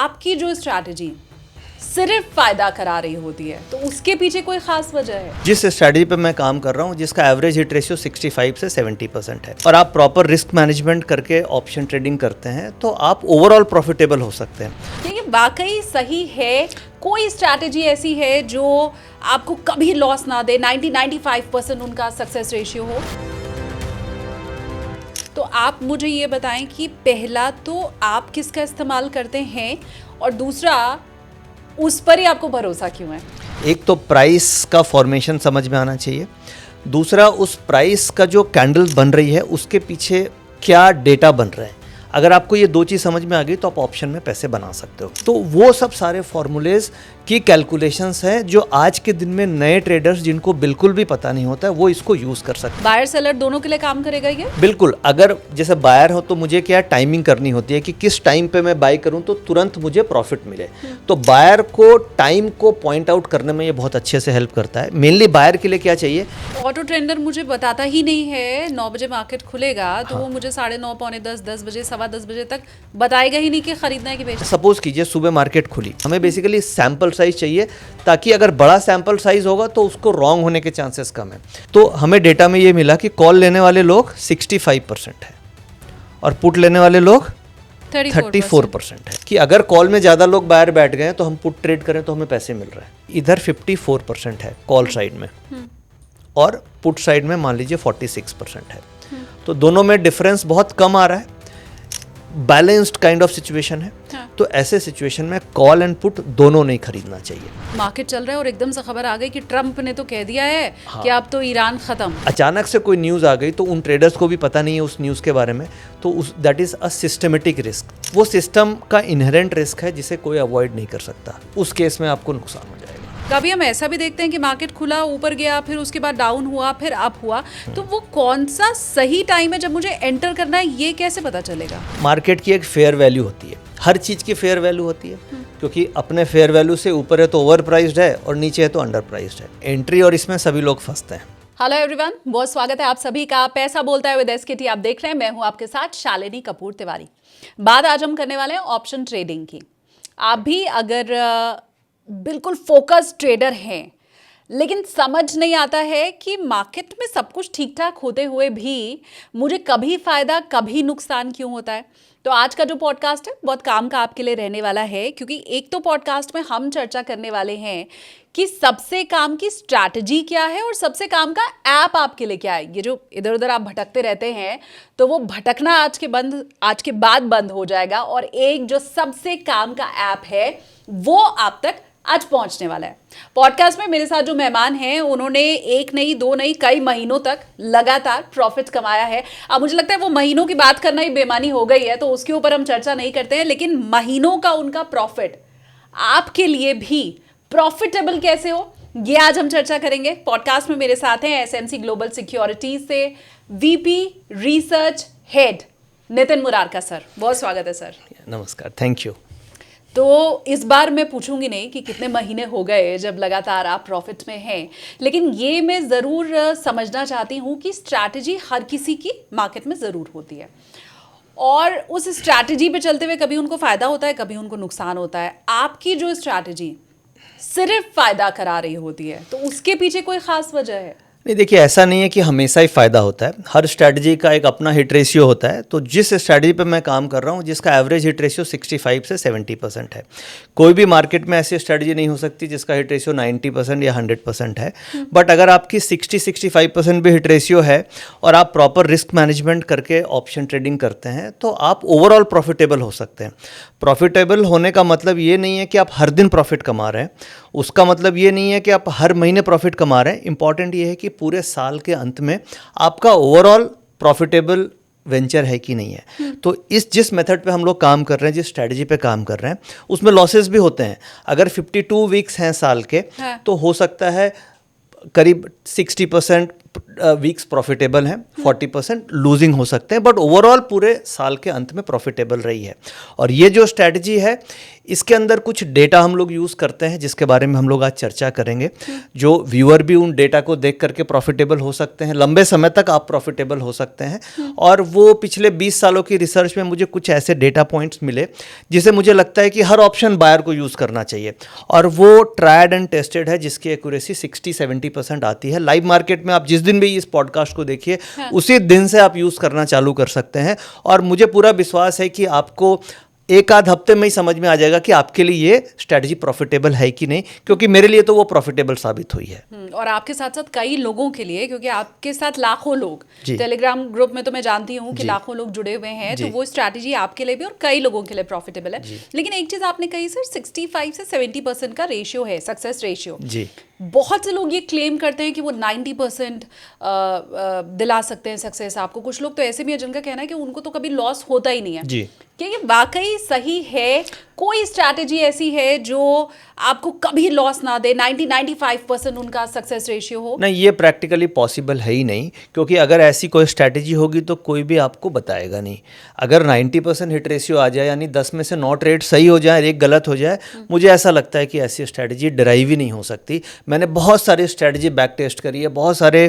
आपकी जो स्ट्रैटेजी सिर्फ फायदा करा रही होती है तो उसके पीछे कोई खास वजह है? जिस स्ट्रैटेजी पे मैं काम कर रहा हूँ जिसका एवरेज हिट रेशियो 65 से 70% है और आप प्रॉपर रिस्क मैनेजमेंट करके ऑप्शन ट्रेडिंग करते हैं तो आप ओवरऑल प्रॉफिटेबल हो सकते हैं। ये वाकई सही है? कोई स्ट्रैटेजी ऐसी है जो आपको कभी लॉस ना दे, 90-95% उनका सक्सेस रेशियो हो? तो आप मुझे ये बताएं कि पहला तो आप किसका इस्तेमाल करते हैं और दूसरा उस पर ही आपको भरोसा क्यों है? एक तो प्राइस का फॉर्मेशन समझ में आना चाहिए, दूसरा उस प्राइस का जो कैंडल बन रही है उसके पीछे क्या डेटा बन रहा है। अगर आपको ये दो चीज़ समझ में आ गई तो आप ऑप्शन में पैसे बना सकते हो। तो वो सब सारे फॉर्मूलेज की कैलकुलेशंस हैं जो आज के दिन में नए ट्रेडर्स जिनको बिल्कुल भी पता नहीं होता है वो इसको यूज़ कर सकते हैं। बायर सेलर दोनों के लिए काम करेगा ये? बिल्कुल। अगर जैसे बायर हो तो मुझे क्या टाइमिंग करनी होती है कि किस टाइम पे मैं बाई करूं तो तुरंत मुझे प्रॉफिट मिले। तो बायर को टाइम को पॉइंट आउट करने में ये बहुत अच्छे से हेल्प करता है। मेनली बायर के लिए क्या चाहिए, ऑटो ट्रेडर मुझे बताता ही नहीं है 9 बजे मार्केट खुलेगा तो वो मुझे 9:30 पौने 10 बजे 10:15 बजे तक बताएगा ही नहीं कि खरीदना है कि बेचना। सपोज कीजिए सुबह मार्केट खुली, हमें बेसिकली सैंपल साइज चाहिए ताकि अगर बड़ा सैंपल साइज होगा तो उसको रॉन्ग होने के चांसेस कम है। तो हमें डेटा में ये मिला कि कॉल लेने वाले लोग 65% है और पुट लेने वाले लोग 34% है। कि अगर कॉल में ज़्यादा लोग बाहर बैठ गए तो हम पुट ट्रेड करें तो हमें पैसे मिल रहे हैं। इधर 54% है कॉल साइड में और पुट साइड में मान लीजिए 46% है। तो दोनों में डिफरेंस बहुत कम आ रहा है। बैलेंस्ड काइंड ऑफ सिचुएशन है। तो ऐसे सिचुएशन में कॉल एंड पुट दोनों नहीं खरीदना चाहिए। मार्केट चल रहा है और एकदम से खबर आ गई कि ट्रम्प ने तो कह दिया है कि अब तो ईरान खत्म। अचानक से कोई न्यूज़ आ गई तो उन ट्रेडर्स को भी पता नहीं है उस न्यूज़ के बारे में, तो that is a systematic risk. वो सिस्टम का इनहेरेंट रिस्क है जिसे कोई अवॉइड नहीं कर सकता। उस केस में आपको नुकसान हो जाएगा। कभी हम ऐसा भी देखते हैं कि मार्केट खुला, ऊपर गया, फिर उसके बाद डाउन हुआ, फिर अप हुआ, तो वो कौन सा सही टाइम है जब मुझे एंटर करना है, ये कैसे पता चलेगा? मार्केट की एक फेयर वैल्यू होती है, हर चीज़ की फेयर वैल्यू होती है, क्योंकि अपने फेयर वैल्यू से ऊपर है तो ओवर प्राइस्ड है और नीचे है तो अंडर प्राइस्ड है। एंट्री और इसमें सभी लोग फंसते हैं। हेलो एवरीवन, बहुत स्वागत है आप सभी का पैसा बोलता है विद एसकेटी। आप देख रहे हैं, मैं हूं आपके साथ शालिनी कपूर तिवारी। बात आज हम करने वाले हैं ऑप्शन ट्रेडिंग की। आप भी अगर बिल्कुल फोकस ट्रेडर हैं लेकिन समझ नहीं आता है कि मार्केट में सब कुछ ठीक ठाक होते हुए भी मुझे कभी फायदा कभी नुकसान क्यों होता है, तो आज का जो पॉडकास्ट है बहुत काम का आपके लिए रहने वाला है। क्योंकि एक तो पॉडकास्ट में हम चर्चा करने वाले हैं कि सबसे काम की स्ट्रैटेजी क्या है और सबसे काम का ऐप आपके लिए क्या है। ये जो इधर उधर आप भटकते रहते हैं तो वो भटकना आज के बाद बंद हो जाएगा और एक जो सबसे काम का ऐप है वो आप तक आज पहुंचने वाला है। पॉडकास्ट में मेरे साथ जो मेहमान हैं उन्होंने एक नहीं दो नहीं कई महीनों तक लगातार प्रॉफिट कमाया है। अब मुझे लगता है वो महीनों की बात करना ही बेमानी हो गई है तो उसके ऊपर हम चर्चा नहीं करते हैं, लेकिन महीनों का उनका प्रॉफिट आपके लिए भी प्रॉफिटेबल कैसे हो ये आज हम चर्चा करेंगे। पॉडकास्ट में मेरे साथ हैं एसएमसी ग्लोबल सिक्योरिटीज से VP research head Nitin Murarka sir. बहुत स्वागत है सर। नमस्कार, थैंक यू। तो इस बार मैं पूछूंगी नहीं कि कितने महीने हो गए जब लगातार आप प्रॉफिट में हैं, लेकिन ये मैं ज़रूर समझना चाहती हूँ कि स्ट्रैटेजी हर किसी की मार्केट में ज़रूर होती है और उस स्ट्रैटेजी पे चलते हुए कभी उनको फ़ायदा होता है कभी उनको नुकसान होता है। आपकी जो स्ट्रैटेजी सिर्फ फ़ायदा करा रही होती है तो उसके पीछे कोई ख़ास वजह है? नहीं, देखिए ऐसा नहीं है कि हमेशा ही फ़ायदा होता है। हर स्ट्रैटेजी का एक अपना हिट रेशियो होता है। तो जिस स्ट्रैटेजी पे मैं काम कर रहा हूँ जिसका एवरेज हिट रेशियो 65 से 70% है। कोई भी मार्केट में ऐसी स्ट्रैटेजी नहीं हो सकती जिसका हिट रेशियो 90% या 100% है। बट अगर आपकी 60-65% भी हिट रेशियो है और आप प्रॉपर रिस्क मैनेजमेंट करके ऑप्शन ट्रेडिंग करते हैं तो आप ओवरऑल प्रॉफिटेबल हो सकते हैं। प्रॉफिटेबल होने का मतलब ये नहीं है कि आप हर दिन प्रॉफिट कमा रहे हैं, उसका मतलब ये नहीं है कि आप हर महीने प्रॉफिट कमा रहे हैं। इंपॉर्टेंट ये है कि पूरे साल के अंत में आपका ओवरऑल प्रॉफिटेबल वेंचर है कि नहीं है। तो जिस मेथड पे हम लोग काम कर रहे हैं, जिस स्ट्रैटेजी पे काम कर रहे हैं उसमें लॉसेस भी होते हैं। अगर 52 वीक्स हैं साल के तो हो सकता है करीब 60% वीक्स प्रॉफिटेबल हैं, 40% लूजिंग हो सकते हैं, बट ओवरऑल पूरे साल के अंत में प्रॉफिटेबल रही है। और ये जो स्ट्रैटेजी है इसके अंदर कुछ डेटा हम लोग यूज़ करते हैं जिसके बारे में हम लोग आज चर्चा करेंगे। जो व्यूअर भी उन डेटा को देख करके प्रॉफिटेबल हो सकते हैं, लंबे समय तक आप प्रॉफिटेबल हो सकते हैं। और वो पिछले 20 सालों की रिसर्च में मुझे कुछ ऐसे डेटा पॉइंट्स मिले जिसे मुझे लगता है कि हर ऑप्शन बायर को यूज़ करना चाहिए, और वो ट्रायड एंड टेस्टेड है, जिसकी एक्यूरेसी 60-70% आती है। लाइव मार्केट में आप जिस दिन भी इस पॉडकास्ट को देखिए उसी दिन से आप यूज़ करना चालू कर सकते हैं, और मुझे पूरा विश्वास है कि आपको एक आध हफ्ते में ही समझ में आ जाएगा कि आपके लिए ये स्ट्रैटेजी प्रॉफिटेबल है कि नहीं, क्योंकि मेरे लिए तो वो प्रॉफिटेबल साबित हुई है। और आपके साथ साथ कई लोगों के लिए, क्योंकि आपके साथ लाखों लोग जी। टेलीग्राम ग्रुप में तो मैं जानती हूँ कि जी। लाखों लोग जुड़े हुए हैं, तो जी। वो स्ट्रैटेजी आपके लिए भी और कई लोगों के लिए प्रॉफिटेबल है। लेकिन एक चीज आपने कही सर, 65 से 70% का रेशियो है, सक्सेस रेशियो। जी। बहुत से लोग ये क्लेम करते हैं कि वो 90% दिला सकते हैं सक्सेस आपको। कुछ लोग तो ऐसे भी हैं जिनका कहना है कि उनको तो कभी लॉस होता ही नहीं है। जी। क्या ये वाकई सही है? कोई स्ट्रैटेजी ऐसी है जो आपको कभी लॉस ना दे, 90-95% उनका सक्सेस रेशियो हो? नहीं, ये प्रैक्टिकली पॉसिबल है ही नहीं, क्योंकि अगर ऐसी कोई स्ट्रैटेजी होगी तो कोई भी आपको बताएगा नहीं। अगर 90% हिट रेशियो आ जाए, यानी 10 में से 9 ट्रेड सही हो जाए, एक गलत हो जाए, मुझे ऐसा लगता है कि ऐसी स्ट्रैटेजी डराइव ही नहीं हो सकती। मैंने बहुत सारी स्ट्रैटेजी बैक टेस्ट करी है, बहुत सारे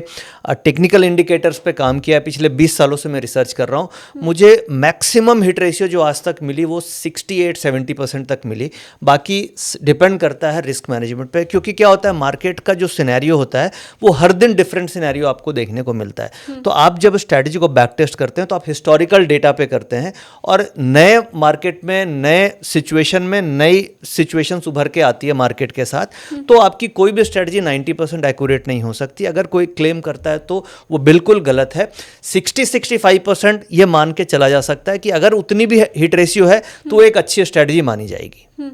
टेक्निकल इंडिकेटर्स पे काम किया है, पिछले 20 सालों से मैं रिसर्च कर रहा हूँ। मुझे मैक्सिमम हिट रेशियो जो आज तक मिली वो 68-70% तक मिली। बाकी डिपेंड करता है रिस्क मैनेजमेंट पे, क्योंकि क्या होता है, मार्केट का जो सिनेरियो होता है वो हर दिन डिफरेंट सिनेरियो आपको देखने को मिलता है। तो आप जब स्ट्रैटेजी को बैक टेस्ट करते हैं तो आप हिस्टोरिकल डेटा पे करते हैं, और नए मार्केट में, नए सिचुएशन में नई सिचुएशंस उभर के आती है मार्केट के साथ, तो आपकी कोई भी स्ट्रैटेजी 90% एक्यूरेट नहीं हो सकती। अगर कोई क्लेम करता है तो वो बिल्कुल गलत है। 60-65% ये मान के चला जा सकता है कि अगर उतनी भी हिट रेशियो है तो एक अच्छी स्ट्रैटेजी मानी जाएगी।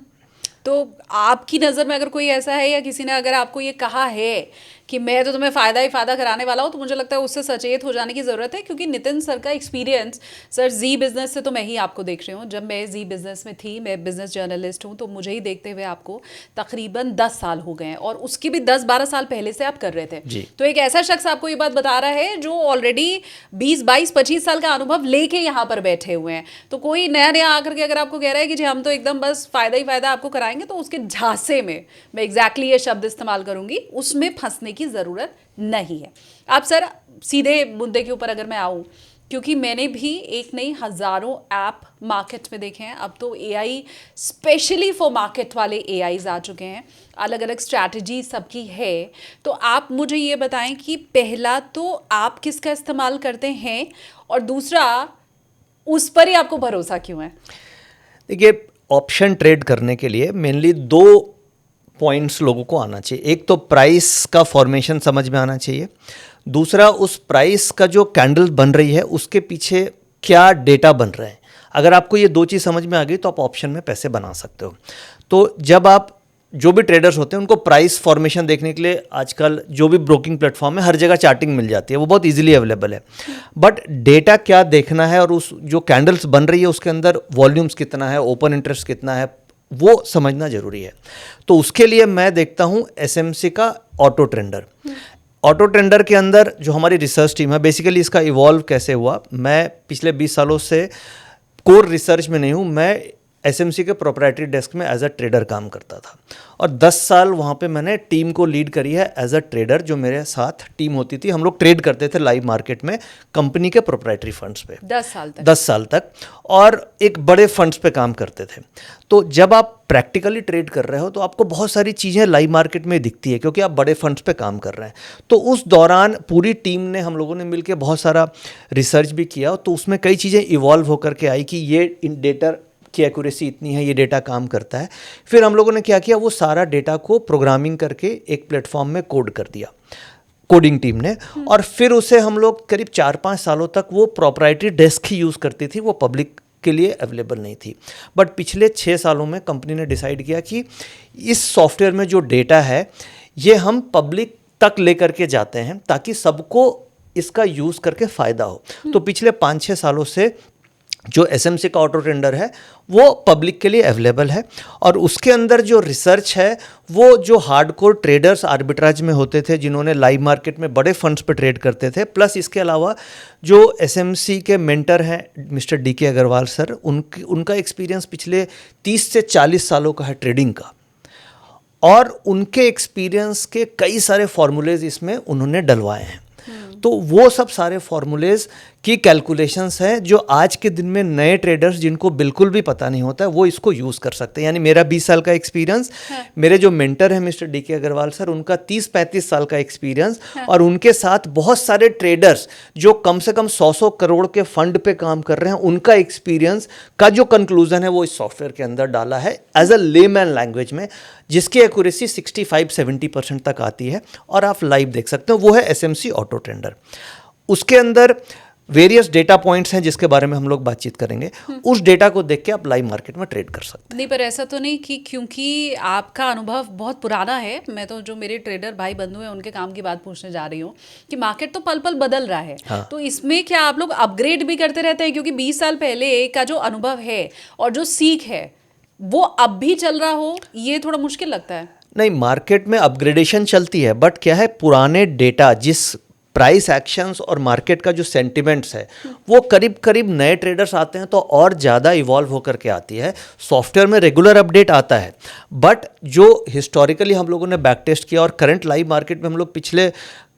तो आपकी नज़र में अगर कोई ऐसा है, या किसी ने अगर आपको ये कहा है कि मैं तो तुम्हें फ़ायदा ही फ़ायदा कराने वाला हूँ, तो मुझे लगता है उससे सचेत हो जाने की ज़रूरत है। क्योंकि नितिन सर का एक्सपीरियंस, सर जी बिज़नेस से तो मैं ही आपको देख रही हूँ। जब मैं जी बिज़नेस में थी, मैं बिज़नेस जर्नलिस्ट हूँ, तो मुझे ही देखते हुए आपको तकरीबन 10 साल हो गए हैं, और उसके भी 10-12 साल पहले से आप कर रहे थे। तो एक ऐसा शख्स आपको ये बात बता रहा है जो ऑलरेडी 20-22-25 साल का अनुभव लेके यहाँ पर बैठे हुए हैं। तो कोई नया आकर के अगर आपको कह रहा है कि जी हम तो एकदम बस फ़ायदा ही फ़ायदा आपको कराएंगे, तो उसके झांसे में, मैं एग्जैक्टली ये शब्द इस्तेमाल करूंगी, उसमें फंसने की ज़रूरत नहीं है। आप सर सीधे मुद्दे के ऊपर अगर मैं आऊँ, क्योंकि मैंने भी एक नहीं हज़ारों ऐप मार्केट में देखे हैं। अब तो एआई स्पेशली फॉर मार्केट वाले एआईज आ चुके हैं, अलग अलग स्ट्रैटेजी सबकी है। तो आप मुझे ये बताएं कि पहला तो आप किसका इस्तेमाल करते हैं, और दूसरा उस पर ही आपको भरोसा क्यों है? देखिए, ऑप्शन ट्रेड करने के लिए मेनली 2 पॉइंट्स लोगों को आना चाहिए। एक तो प्राइस का फॉर्मेशन समझ में आना चाहिए, दूसरा उस प्राइस का जो कैंडल बन रही है उसके पीछे क्या डेटा बन रहे हैं। अगर आपको ये 2 चीज़ समझ में आ गई तो आप ऑप्शन में पैसे बना सकते हो। तो जब आप, जो भी ट्रेडर्स होते हैं उनको प्राइस फॉर्मेशन देखने के लिए आजकल जो भी ब्रोकिंग प्लेटफॉर्म है हर जगह चार्टिंग मिल जाती है, वो बहुत इजीली अवेलेबल है। बट डेटा क्या देखना है, और उस जो कैंडल्स बन रही है उसके अंदर वॉल्यूम्स कितना है, ओपन इंटरेस्ट कितना है, वो समझना जरूरी है। तो उसके लिए मैं देखता हूँ एसएमसी का ऑटो ट्रेंडर। ऑटो ट्रेंडर के अंदर जो हमारी रिसर्च टीम है, बेसिकली इसका इवॉल्व कैसे हुआ, मैं पिछले 20 सालों से कोर रिसर्च में नहीं हूँ, मैं एसएमसी के प्रोप्राइटरी डेस्क में एज अ ट्रेडर काम करता था, और 10 साल वहाँ पे मैंने टीम को लीड करी है एज अ ट्रेडर। जो मेरे साथ टीम होती थी, हम लोग ट्रेड करते थे लाइव मार्केट में कंपनी के प्रोप्राइटरी फंड्स पे 10 साल तक, और एक बड़े फंड्स पे काम करते थे। तो जब आप प्रैक्टिकली ट्रेड कर रहे हो तो आपको बहुत सारी चीज़ें लाइव मार्केट में दिखती है, क्योंकि आप बड़े फंड्स पे काम कर रहे हैं। तो उस दौरान पूरी टीम ने, हम लोगों ने मिलकर बहुत सारा रिसर्च भी किया, तो उसमें कई चीज़ें इवॉल्व होकर के आई कि ये इन डेटा की एक्यूरेसी इतनी है, ये डेटा काम करता है। फिर हम लोगों ने क्या किया, वो सारा डेटा को प्रोग्रामिंग करके एक प्लेटफॉर्म में कोड कर दिया, कोडिंग टीम ने, और फिर उसे हम लोग करीब 4-5 सालों तक वो प्रोप्राइटरी डेस्क ही यूज़ करती थी, वो पब्लिक के लिए अवेलेबल नहीं थी। बट पिछले 6 सालों में कंपनी ने डिसाइड किया कि इस सॉफ्टवेयर में जो डेटा है ये हम पब्लिक तक लेकर के जाते हैं, ताकि सबको इसका यूज़ करके फ़ायदा हो। तो पिछले 5-6 सालों से जो एसएमसी का ऑटो ट्रेडर है वो पब्लिक के लिए अवेलेबल है, और उसके अंदर जो रिसर्च है वो जो हार्डकोर ट्रेडर्स आर्बिट्राज में होते थे, जिन्होंने लाइव मार्केट में बड़े फंड्स पे ट्रेड करते थे, प्लस इसके अलावा जो एसएमसी के मेंटर हैं मिस्टर डीके अग्रवाल सर, उनका एक्सपीरियंस पिछले 30 से 40 सालों का है ट्रेडिंग का, और उनके एक्सपीरियंस के कई सारे फॉर्मूलेज इसमें उन्होंने डलवाए हैं। तो वो सब सारे फॉर्मूलेज की कैलकुलेशंस हैं जो आज के दिन में नए ट्रेडर्स जिनको बिल्कुल भी पता नहीं होता है वो इसको यूज़ कर सकते हैं। यानी मेरा 20 साल का एक्सपीरियंस, मेरे जो मेंटर हैं मिस्टर डीके अग्रवाल सर, उनका 30-35 साल का एक्सपीरियंस, और उनके साथ बहुत सारे ट्रेडर्स जो कम से कम 100 करोड़ के फंड पे काम कर रहे हैं, उनका एक्सपीरियंस का जो कंक्लूजन है वो इस सॉफ्टवेयर के अंदर डाला है एज अ लेमैन लैंग्वेज में, जिसकी एक्यूरेसी 65-70% तक आती है, और आप लाइव देख सकते हो। वो है एसएमसी ऑटो ट्रेडर। उसके अंदर वेरियस डेटा पॉइंट्स हैं जिसके बारे में हम लोग बातचीत करेंगे। उस डेटा को देख के आप लाइव मार्केट में ट्रेड कर सकते हैं। नहीं, पर ऐसा तो नहीं कि क्योंकि आपका अनुभव बहुत पुराना है, मैं तो जो मेरे ट्रेडर भाई बंधु हैं उनके काम की बात पूछने जा रही हूँ कि मार्केट तो पल पल बदल रहा है। हाँ। तो इसमें क्या आप लोग अपग्रेड भी करते रहते हैं? क्योंकि 20 साल पहले का जो अनुभव है और जो सीख है वो अब भी चल रहा हो, ये थोड़ा मुश्किल लगता है। नहीं, मार्केट में अपग्रेडेशन चलती है, बट क्या है, पुराने डेटा, जिस प्राइस एक्शंस और मार्केट का जो सेंटिमेंट्स है वो करीब करीब नए ट्रेडर्स आते हैं तो और ज़्यादा इवॉल्व होकर के आती है। सॉफ्टवेयर में रेगुलर अपडेट आता है, बट जो हिस्टोरिकली हम लोगों ने बैक टेस्ट किया और करंट लाइव मार्केट में हम लोग पिछले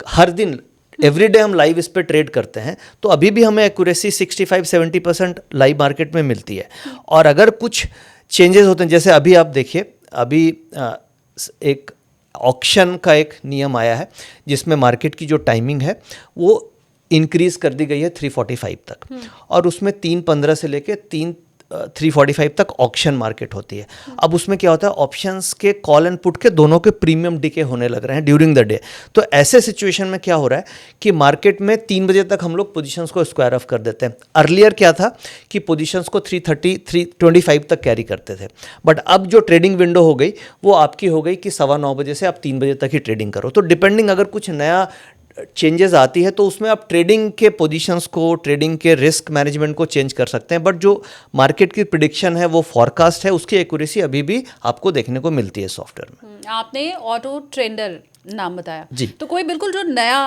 हर दिन एवरीडे हम लाइव इस पे ट्रेड करते हैं, तो अभी भी हमें एक्यूरेसी 65-70% लाइव मार्केट में मिलती है। और अगर कुछ चेंजेस होते हैं, जैसे अभी आप देखिए, अभी एक ऑक्शन का एक नियम आया है जिसमें मार्केट की जो टाइमिंग है वो इंक्रीज़ कर दी गई है 3:45 तक, और उसमें 3:15 से लेके 3:45 तक ऑक्शन मार्केट होती है। अब उसमें क्या होता है, ऑप्शंस के कॉल एंड पुट के दोनों के प्रीमियम डिके होने लग रहे हैं ड्यूरिंग द डे। तो ऐसे सिचुएशन में क्या हो रहा है कि मार्केट में 3 बजे तक हम लोग पोजीशंस को स्क्वायर ऑफ कर देते हैं। अर्लियर क्या था कि पोजीशंस को 3:30, 3:25 तक कैरी करते थे, बट अब जो ट्रेडिंग विंडो हो गई वो आपकी हो गई कि 9:15 बजे से आप 3 बजे तक ही ट्रेडिंग करो। तो डिपेंडिंग अगर कुछ नया चेंजेस आती है तो उसमें आप ट्रेडिंग के पोजीशंस को, ट्रेडिंग के रिस्क मैनेजमेंट को चेंज कर सकते हैं, बट जो मार्केट की प्रिडिक्शन है वो फॉरकास्ट है, उसकी एक्यूरेसी अभी भी आपको देखने को मिलती है सॉफ्टवेयर में। आपने ऑटो ट्रेडर नाम बताया जी। तो कोई बिल्कुल जो नया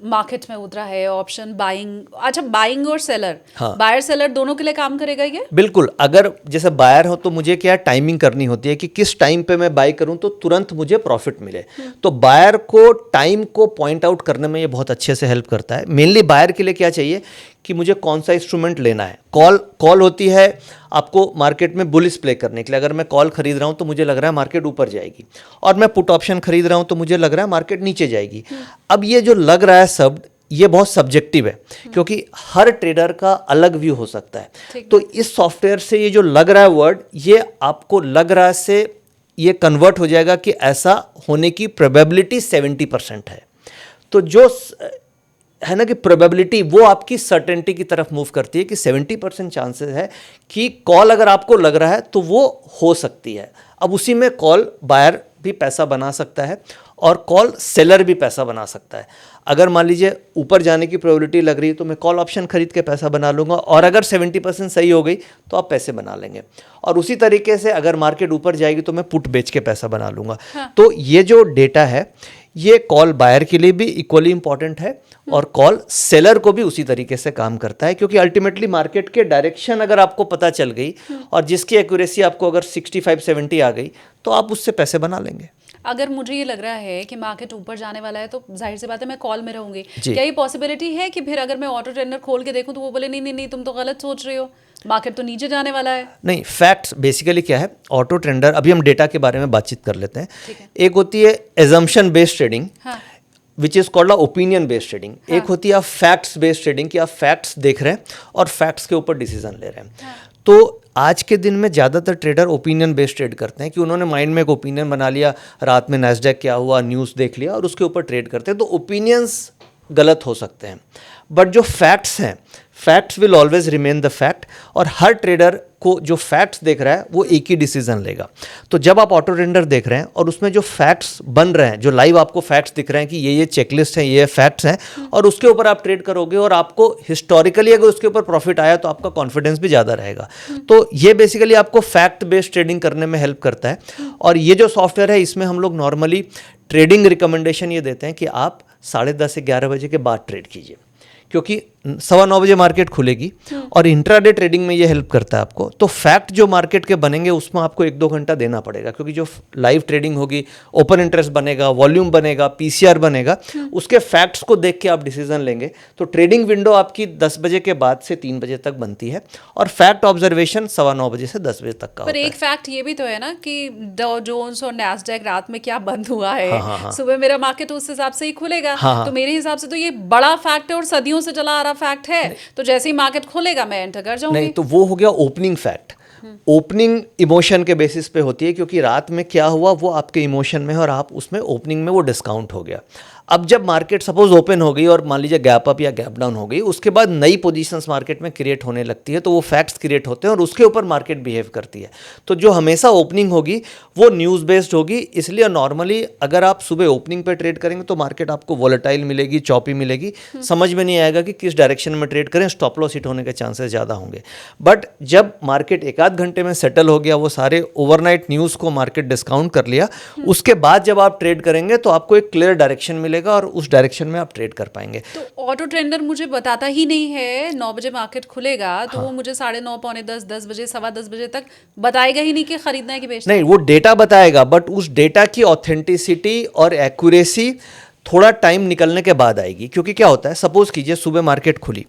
मार्केट में उतरा है, ऑप्शन बाइंग, अच्छा बाइंग और सेलर, हाँ, बायर सेलर दोनों के लिए काम करेगा ये? बिल्कुल। अगर जैसे बायर हो तो मुझे क्या टाइमिंग करनी होती है कि किस टाइम पे मैं बाय करूं तो तुरंत मुझे प्रॉफिट मिले, तो बायर को टाइम को पॉइंट आउट करने में ये बहुत अच्छे से हेल्प करता है। मेनली बायर के लिए क्या चाहिए कि मुझे कौन सा इंस्ट्रूमेंट लेना है। कॉल होती है आपको मार्केट में बुलिश प्ले करने के लिए। अगर मैं कॉल खरीद रहा हूं तो मुझे लग रहा है मार्केट ऊपर जाएगी, और मैं पुट ऑप्शन खरीद रहा हूं तो मुझे लग रहा है मार्केट नीचे जाएगी। अब ये जो लग रहा है शब्द, ये बहुत सब्जेक्टिव है क्योंकि हर ट्रेडर का अलग व्यू हो सकता है। तो इस सॉफ्टवेयर से ये जो लग रहा है वर्ड, ये आपको लग रहा है से ये कन्वर्ट हो जाएगा कि ऐसा होने की प्रोबेबिलिटी 70% है। तो जो है ना कि प्रोबेबिलिटी, वो आपकी सर्टेनिटी की तरफ मूव करती है कि 70% चांसेस है कि कॉल अगर आपको लग रहा है तो वो हो सकती है। अब उसी में कॉल बायर भी पैसा बना सकता है और कॉल सेलर भी पैसा बना सकता है। अगर मान लीजिए ऊपर जाने की प्रोबेबिलिटी लग रही है तो मैं कॉल ऑप्शन खरीद के पैसा बना लूँगा, और अगर 70% सही हो गई तो आप पैसे बना लेंगे, और उसी तरीके से अगर मार्केट ऊपर जाएगी तो मैं पुट बेच के पैसा बना लूँगा। हाँ। तो ये जो डेटा है ये कॉल बायर के लिए भी इक्वली इंपॉर्टेंट है और कॉल सेलर को भी उसी तरीके से काम करता है, क्योंकि अल्टीमेटली मार्केट के डायरेक्शन अगर आपको पता चल गई और जिसकी एक्यूरेसी आपको अगर 65-70 आ गई तो आप उससे पैसे बना लेंगे। अगर मुझे ये लग रहा है कि मार्केट ऊपर जाने वाला है तो जाहिर सी बात है मैं कॉल में रहूंगी, क्या ये पॉसिबिलिटी है कि फिर अगर मैं ऑटो ट्रेडर खोल के देखूं तो वो बोले नहीं नहीं नहीं तुम तो गलत सोच रहे हो, मार्केट तो नीचे जाने वाला है? नहीं, फैक्ट्स बेसिकली क्या है, ऑटो ट्रेडर, अभी हम डेटा के बारे में बातचीत कर लेते हैं। एक होती है assumption based trading, which is called opinion based trading. एक होती है फैक्ट्स बेस्ड ट्रेडिंग कि आप फैक्ट्स देख रहे हैं और फैक्ट्स के ऊपर डिसीजन ले रहे हैं। तो आज के दिन में ज़्यादातर ट्रेडर ओपिनियन बेस्ड ट्रेड करते हैं कि उन्होंने माइंड में एक ओपिनियन बना लिया, रात में नैस्डैक क्या हुआ न्यूज़ देख लिया और उसके ऊपर ट्रेड करते हैं। तो ओपिनियंस गलत हो सकते हैं, बट जो फैक्ट्स हैं, facts will always remain the fact, और हर ट्रेडर को जो फैक्ट्स देख रहा है वो एक ही डिसीजन लेगा। तो जब आप ऑटो ट्रेडर देख रहे हैं और उसमें जो फैक्ट्स बन रहे हैं, जो लाइव आपको फैक्ट्स दिख रहे हैं कि ये चेकलिस्ट हैं, ये फैक्ट्स हैं, और उसके ऊपर आप ट्रेड करोगे, और आपको हिस्टोरिकली अगर उसके ऊपर प्रॉफिट आया तो आपका कॉन्फिडेंस भी ज़्यादा रहेगा। तो ये बेसिकली आपको फैक्ट बेस्ड ट्रेडिंग करने में हेल्प करता है। और ये जो सॉफ्टवेयर है इसमें हम लोग नॉर्मली ट्रेडिंग रिकमेंडेशन ये देते हैं कि आप 10:30 से 11 बजे के बाद ट्रेड कीजिए, क्योंकि 9:15 बजे मार्केट खुलेगी, और इंट्राडे ट्रेडिंग में ये हेल्प करता है आपको। तो फैक्ट जो मार्केट के बनेंगे उसमें आपको 1-2 घंटा देना पड़ेगा, क्योंकि जो लाइव ट्रेडिंग होगी, ओपन इंटरेस्ट बनेगा, वॉल्यूम बनेगा, पीसीआर बनेगा, उसके फैक्ट्स को देख के आप डिसीजन लेंगे। तो ट्रेडिंग विंडो आपकी 10 बजे के बाद से 3 बजे तक बनती है, और फैक्ट ऑब्जर्वेशन 9:15 बजे से 10 बजे तक का पर होता एक फैक्ट ये भी तो है ना कि डॉ जोन्स और नैस्डैक रात में क्या बंद हुआ है। हाँ। सुबह मेरा मार्केट उस हिसाब से ही खुलेगा। हाँ। तो मेरे हिसाब से तो ये बड़ा फैक्ट है और सदियों से चला आ रहा फैक्ट है। तो जैसे ही मार्केट खुलेगा मैं एंटर कर जाऊंगी। नहीं, तो वो हो गया ओपनिंग फैक्ट। ओपनिंग इमोशन के बेसिस पे होती है, क्योंकि रात में क्या हुआ वो आपके इमोशन में है, और आप उसमें ओपनिंग में वो डिस्काउंट हो गया। अब जब मार्केट सपोज ओपन हो गई और मान लीजिए गैप अप या गैप डाउन हो गई, उसके बाद नई पोजीशंस मार्केट में क्रिएट होने लगती है, तो वो फैक्ट्स क्रिएट होते हैं और उसके ऊपर मार्केट बिहेव करती है। तो जो हमेशा ओपनिंग होगी वो न्यूज़ बेस्ड होगी, इसलिए नॉर्मली अगर आप सुबह ओपनिंग पे ट्रेड करेंगे तो मार्केट आपको वॉलेटाइल मिलेगी, चॉपी मिलेगी, समझ में नहीं आएगा कि किस डायरेक्शन में ट्रेड करें, स्टॉप लॉस हिट होने के चांसेस ज़्यादा होंगे। बट जब मार्केट 1-8 घंटे में सेटल हो गया, वो सारे ओवरनाइट न्यूज़ को मार्केट डिस्काउंट कर लिया, उसके बाद जब आप ट्रेड करेंगे तो आपको एक क्लियर डायरेक्शन मिलेगा और उस डायरेक्शन में आप ट्रेड कर पाएंगे। तो ऑटो ट्रेडर मुझे बताता ही नहीं है 9 बजे मार्केट खुलेगा, तो वो मुझे 9:30, पौने 10, 10 बजे, 10:15 बजे तक बताएगा ही नहीं कि खरीदना है कि बेचना है। नहीं, वो डेटा बताएगा, बट उस डेटा की ऑथेंटिसिटी और एक्यूरेसी थोड़ा टाइम निकलने के बाद आएगी। क्योंकि क्या होता है, सपोज कीजिए सुबह मार्केट खुली,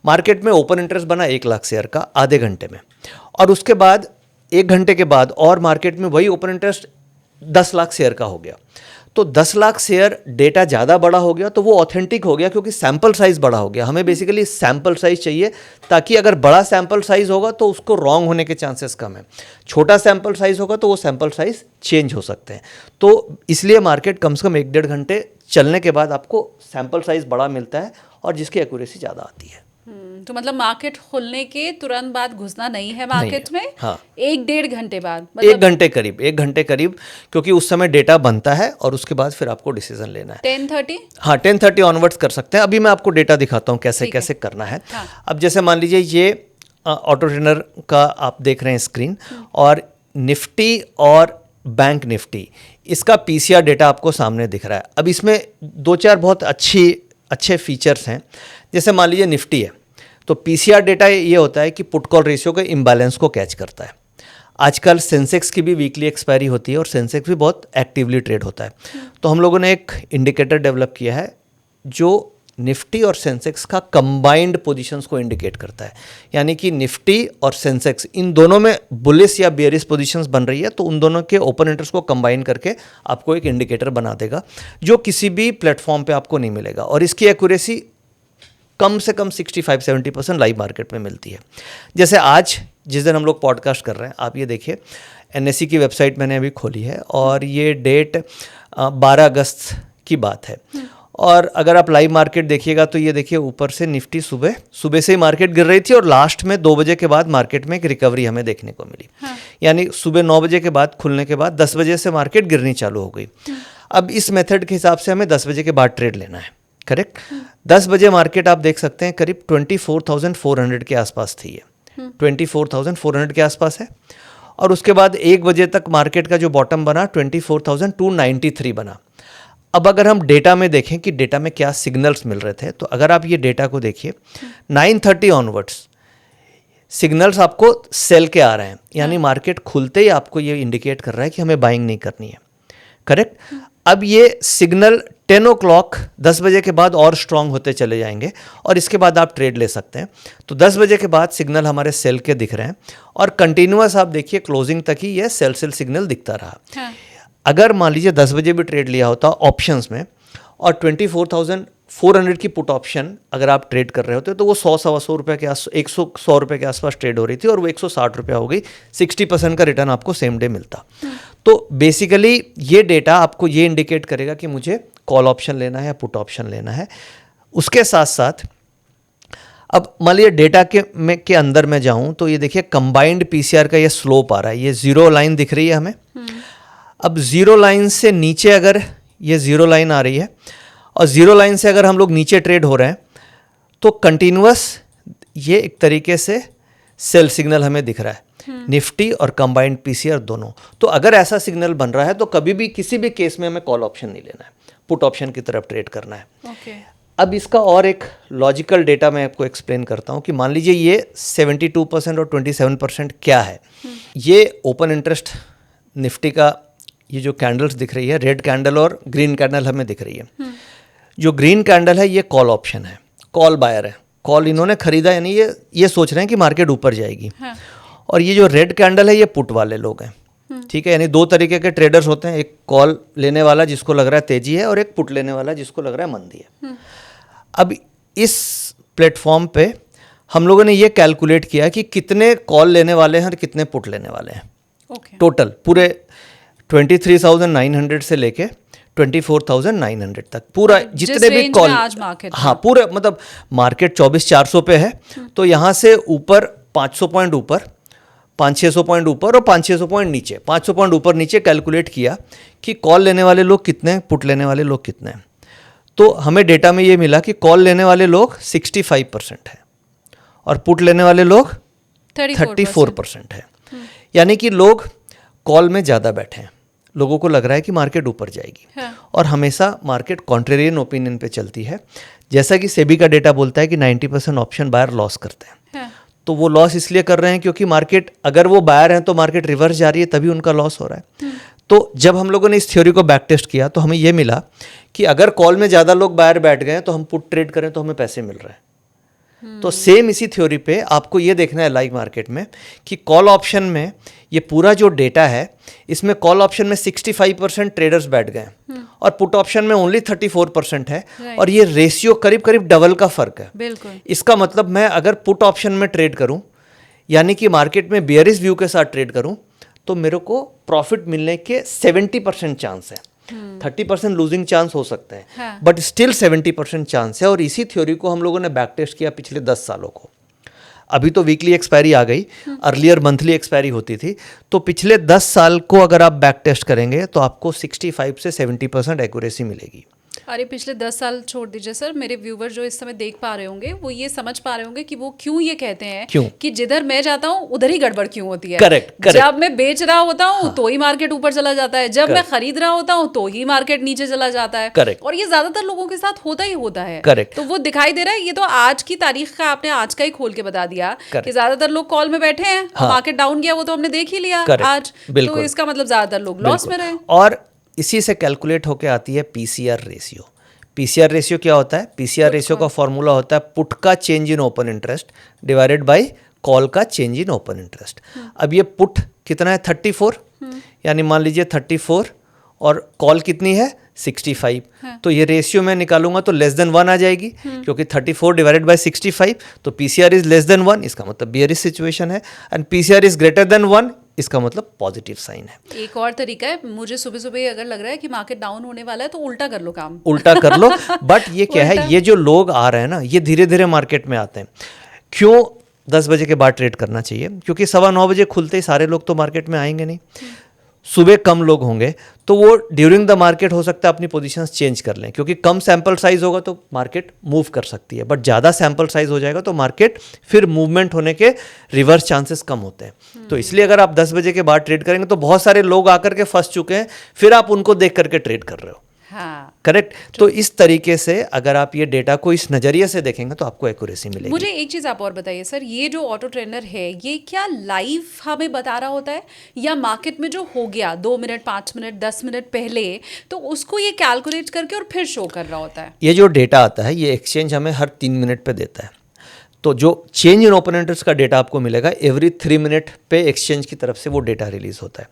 मार्केट में ओपन इंटरेस्ट बना 1 लाख शेयर का आधे घंटे में, और उसके बाद 1 घंटे के बाद और मार्केट में वही ओपन इंटरेस्ट 10 लाख शेयर का हो गया। तो 10 लाख शेयर डेटा ज़्यादा बड़ा हो गया, तो वो ऑथेंटिक हो गया, क्योंकि सैम्पल साइज़ बड़ा हो गया। हमें बेसिकली सैम्पल साइज़ चाहिए, ताकि अगर बड़ा सैम्पल साइज़ होगा तो उसको रॉन्ग होने के चांसेस कम है। छोटा सैम्पल साइज़ होगा तो वो सैम्पल साइज़ चेंज हो सकते हैं। तो इसलिए मार्केट कम से कम 1-1.5 घंटे चलने के बाद आपको सैम्पल साइज़ बड़ा मिलता है, और जिसकी एक्यूरेसी ज़्यादा आती है। तो मतलब मार्केट खुलने के तुरंत बाद घुसना नहीं है मार्केट में। हाँ। 1-1.5 घंटे बाद, 1 घंटे करीब, क्योंकि उस समय डेटा बनता है और उसके बाद फिर आपको डिसीजन लेना है। 10:30। हाँ, 10:30 ऑनवर्ड्स कर सकते हैं। अभी मैं आपको डेटा दिखाता हूँ कैसे कैसे करना है। हाँ। अब जैसे मान लीजिए ये ऑटो ट्रेडर का आप देख रहे हैं स्क्रीन, और निफ्टी और बैंक निफ्टी, इसका पीसीआर डेटा आपको सामने दिख रहा है। अब इसमें 2-4 बहुत अच्छे फीचर्स हैं। जैसे मान लीजिए निफ्टी है, तो पीसीआर डेटा ये होता है कि पुट कॉल रेशियो के इम्बैलेंस को कैच करता है। आजकल सेंसेक्स की भी वीकली एक्सपायरी होती है, और सेंसेक्स भी बहुत एक्टिवली ट्रेड होता है। तो हम लोगों ने एक इंडिकेटर डेवलप किया है जो निफ्टी और सेंसेक्स का कंबाइंड पोजीशंस को इंडिकेट करता है। यानी कि निफ्टी और सेंसेक्स इन दोनों में बुलिश या बेयरिश पोजीशंस बन रही है, तो उन दोनों के ओपन इंटरेस्ट को कंबाइन करके आपको एक इंडिकेटर बना देगा, जो किसी भी प्लेटफॉर्म पे आपको नहीं मिलेगा। और इसकी एक्यूरेसी कम से कम 65-70% लाइव मार्केट में मिलती है। जैसे आज जिस दिन हम लोग पॉडकास्ट कर रहे हैं, आप ये देखिए एनएसई की वेबसाइट मैंने अभी खोली है, और ये डेट 12 अगस्त की बात है। और अगर आप लाइव मार्केट देखिएगा तो ये देखिए ऊपर से निफ्टी सुबह से ही मार्केट गिर रही थी, और लास्ट में 2 बजे के बाद मार्केट में एक रिकवरी हमें देखने को मिली। यानी सुबह 9 बजे के बाद खुलने के बाद 10 बजे से मार्केट गिरनी चालू हो गई। अब इस मेथड के हिसाब से हमें 10 बजे के बाद ट्रेड लेना है, करेक्ट। 10 बजे मार्केट आप देख सकते हैं करीब 24,400 के आसपास थी ये, 24,400 के आसपास है। और उसके बाद 1 बजे तक मार्केट का जो बॉटम बना 24,293 बना। अब अगर हम डेटा में देखें कि डेटा में क्या सिग्नल्स मिल रहे थे, तो अगर आप ये डेटा को देखिए 9:30 ऑनवर्ड्स सिग्नल्स आपको सेल के आ रहे हैं, यानी मार्केट खुलते ही आपको ये इंडिकेट कर रहा है कि हमें बाइंग नहीं करनी है, करेक्ट। अब ये सिग्नल 10 o'clock 10 बजे के बाद और स्ट्रांग होते चले जाएंगे, और इसके बाद आप ट्रेड ले सकते हैं। तो 10 बजे के बाद सिग्नल हमारे सेल के दिख रहे हैं, और कंटिन्यूअस आप देखिए क्लोजिंग तक ही ये सेल सिग्नल दिखता रहा। हाँ। अगर मान लीजिए 10 बजे भी ट्रेड लिया होता ऑप्शंस में, और 24,400 की पुट ऑप्शन अगर आप ट्रेड कर रहे होते तो वो 100-125 रुपये के 100 रुपये के आसपास ट्रेड हो रही थी, और वो 160 रुपया हो गई। 60% का रिटर्न आपको सेम डे मिलता। तो बेसिकली ये डेटा आपको ये इंडिकेट करेगा कि मुझे कॉल ऑप्शन लेना है या पुट ऑप्शन लेना है। उसके साथ साथ अब मान लीजिए डेटा के अंदर मैं जाऊं तो ये देखिए कंबाइंड पीसीआर का ये स्लोप आ रहा है, ये जीरो लाइन दिख रही है हमें। अब जीरो लाइन से नीचे अगर ये जीरो लाइन आ रही है और जीरो लाइन से अगर हम लोग नीचे ट्रेड हो रहे हैं तो कंटिन्यूअस ये एक तरीके से सेल सिग्नल हमें दिख रहा है, निफ्टी और कंबाइंड पीसीआर दोनों। तो अगर ऐसा सिग्नल बन रहा है तो कभी भी किसी भी केस में हमें कॉल ऑप्शन नहीं लेना है, पुट ऑप्शन की तरफ ट्रेड करना है। ओके। अब इसका और एक लॉजिकल डेटा मैं आपको एक्सप्लेन करता हूँ कि मान लीजिए ये 72% और 27% क्या है। ये ओपन इंटरेस्ट निफ्टी का ये जो कैंडल्स दिख रही है, रेड कैंडल और ग्रीन कैंडल हमें दिख रही है। जो ग्रीन कैंडल है ये कॉल ऑप्शन है, कॉल बायर है, कॉल इन्होंने खरीदा, यानी ये सोच रहे हैं कि मार्केट ऊपर जाएगी। हाँ। और ये जो रेड कैंडल है ये पुट वाले लोग हैं, ठीक है। यानी दो तरीके के ट्रेडर्स होते हैं, एक कॉल लेने वाला जिसको लग रहा है तेजी है और एक पुट लेने वाला जिसको लग रहा है मंदी है। अब इस प्लेटफॉर्म पे हम लोगों ने ये कैलकुलेट किया कि कितने कॉल लेने वाले हैं और कितने पुट लेने वाले हैं। ओके। टोटल पूरे 23,900 से लेके 24,900 तक पूरा जितने भी कॉल आज मार्केट, हाँ पूरे मतलब मार्केट 24,400 पे है, तो यहाँ से ऊपर 500 पॉइंट ऊपर, 500-600 पॉइंट ऊपर और 500-600 पॉइंट नीचे, 500 पॉइंट ऊपर नीचे कैलकुलेट किया कि कॉल लेने वाले लोग कितने हैं, पुट लेने वाले लोग कितने हैं। तो हमें डेटा में ये मिला कि कॉल लेने वाले लोग 65% है और पुट लेने वाले लोग 34% है। यानी कि लोग कॉल में ज़्यादा बैठे हैं, लोगों को लग रहा है कि मार्केट ऊपर जाएगी। हाँ। और हमेशा मार्केट कॉन्ट्रेरियन ओपिनियन पे चलती है। जैसा कि सेबी का डेटा बोलता है कि 90% ऑप्शन बायर लॉस करते हैं। हाँ। तो वो लॉस इसलिए कर रहे हैं क्योंकि मार्केट, अगर वो बायर हैं तो मार्केट रिवर्स जा रही है, तभी उनका लॉस हो रहा है। तो जब हम लोगों ने इस थ्योरी को बैक टेस्ट किया तो हमें ये मिला कि अगर कॉल में ज़्यादा लोग बायर बैठ गए तो हम पुट ट्रेड करें तो हमें पैसे मिल रहे हैं। तो सेम इसी थ्योरी पे आपको ये देखना है लाइव मार्केट में कि कॉल ऑप्शन में ये पूरा जो डेटा है, इसमें कॉल ऑप्शन में 65% ट्रेडर्स बैठ गए और पुट ऑप्शन में ओनली 34% है। और ये रेशियो करीब करीब डबल का फर्क है। बिल्कुल। इसका मतलब मैं अगर पुट ऑप्शन में ट्रेड करूं, यानी कि मार्केट में बियरिश व्यू के साथ ट्रेड करूं, तो मेरे को प्रॉफिट मिलने के 70% चांस है। 30% लूजिंग चांस हो सकते हैं, हाँ। बट स्टिल 70% चांस है। और इसी थ्योरी को हम लोगों ने बैक टेस्ट किया पिछले 10 सालों को। अभी तो वीकली एक्सपायरी आ गई, अर्लियर मंथली एक्सपायरी होती थी। तो पिछले 10 साल को अगर आप बैक टेस्ट करेंगे तो आपको 65 से 70% एक्यूरेसी मिलेगी। अरे पिछले 10 साल छोड़ दीजिए सर, मेरे व्यूवर जो इस समय देख पा रहे होंगे वो ये समझ पा रहे होंगे कि वो क्यों ये कहते हैं क्यों? कि जिधर मैं जाता हूँ उधर ही गड़बड़ क्यों होती है। करेक्ट। जब मैं बेच रहा होता हूँ तो ही मार्केट ऊपर चला जाता है, जब मैं खरीद रहा होता हूँ तो ही मार्केट नीचे चला जाता है। Correct. और ये ज्यादातर लोगों के साथ होता ही होता है। Correct. तो वो दिखाई दे रहा है। ये तो आज की तारीख का आपने आज का ही खोल के बता दिया Correct. कि ज्यादातर लोग कॉल में बैठे हैं। हाँ। मार्केट डाउन गया वो तो हमने देख ही लिया Correct. आज। बिल्कुल। तो इसका मतलब ज्यादातर लोग लॉस में रहे। और इसी से कैलकुलेट होके आती है पीसीआर रेशियो। पीसीआर रेशियो क्या होता है? पीसीआर रेशियो का फॉर्मूला होता है पुट का change in open interest divided by call का चेंज इन ओपन इंटरेस्ट। अब ये पुट कितना है? 34, यानी मान लीजिए 34 और कॉल कितनी है? 65। तो ये रेशियो मैं निकालूंगा तो लेस देन 1 आ जाएगी, क्योंकि 34 डिवाइडेड बाय 65, तो पीसीआर इज लेस देन 1, इसका मतलब बियरिश सिचुएशन है। And PCR is greater than 1, इसका मतलब पॉजिटिव साइन है। एक और तरीका है, मुझे सुबह सुबह अगर लग रहा है कि मार्केट डाउन होने वाला है तो उल्टा कर लो काम। उल्टा कर लो। बट ये क्या है, ये जो लोग आ रहे हैं ना, ये धीरे धीरे मार्केट में आते हैं। क्यों 10 बजे के बाद ट्रेड करना चाहिए? क्योंकि 9:15 बजे खुलते ही सारे लोग तो मार्केट में आएंगे नहीं, सुबह कम लोग होंगे, तो वो ड्यूरिंग द मार्केट हो सकता है अपनी पोजीशंस चेंज कर लें, क्योंकि कम सैंपल साइज होगा तो मार्केट मूव कर सकती है। बट ज़्यादा सैंपल साइज हो जाएगा तो मार्केट फिर मूवमेंट होने के रिवर्स चांसेस कम होते हैं। तो इसलिए अगर आप 10 बजे के बाद ट्रेड करेंगे तो बहुत सारे लोग आकर के फंस चुके हैं, फिर आप उनको देख करके ट्रेड कर रहे हो। हाँ, करेक्ट। तो इस तरीके से अगर आप ये डेटा को इस नज़रिए से देखेंगे तो आपको एक्यूरेसी मिलेगी। मुझे एक चीज़ आप और बताइए सर, ये जो ऑटो ट्रेनर है ये क्या लाइव हमें बता रहा होता है, या मार्केट में जो हो गया 2 मिनट 5 मिनट 10 मिनट पहले तो उसको ये कैलकुलेट करके और फिर शो कर रहा होता है? ये जो डेटा आता है ये एक्सचेंज हमें हर 3 मिनट पे देता है। तो जो चेंज इन ओपन इंटरेस्ट का डेटा आपको मिलेगा एवरी 3 मिनट पे एक्सचेंज की तरफ से वो डेटा रिलीज होता है।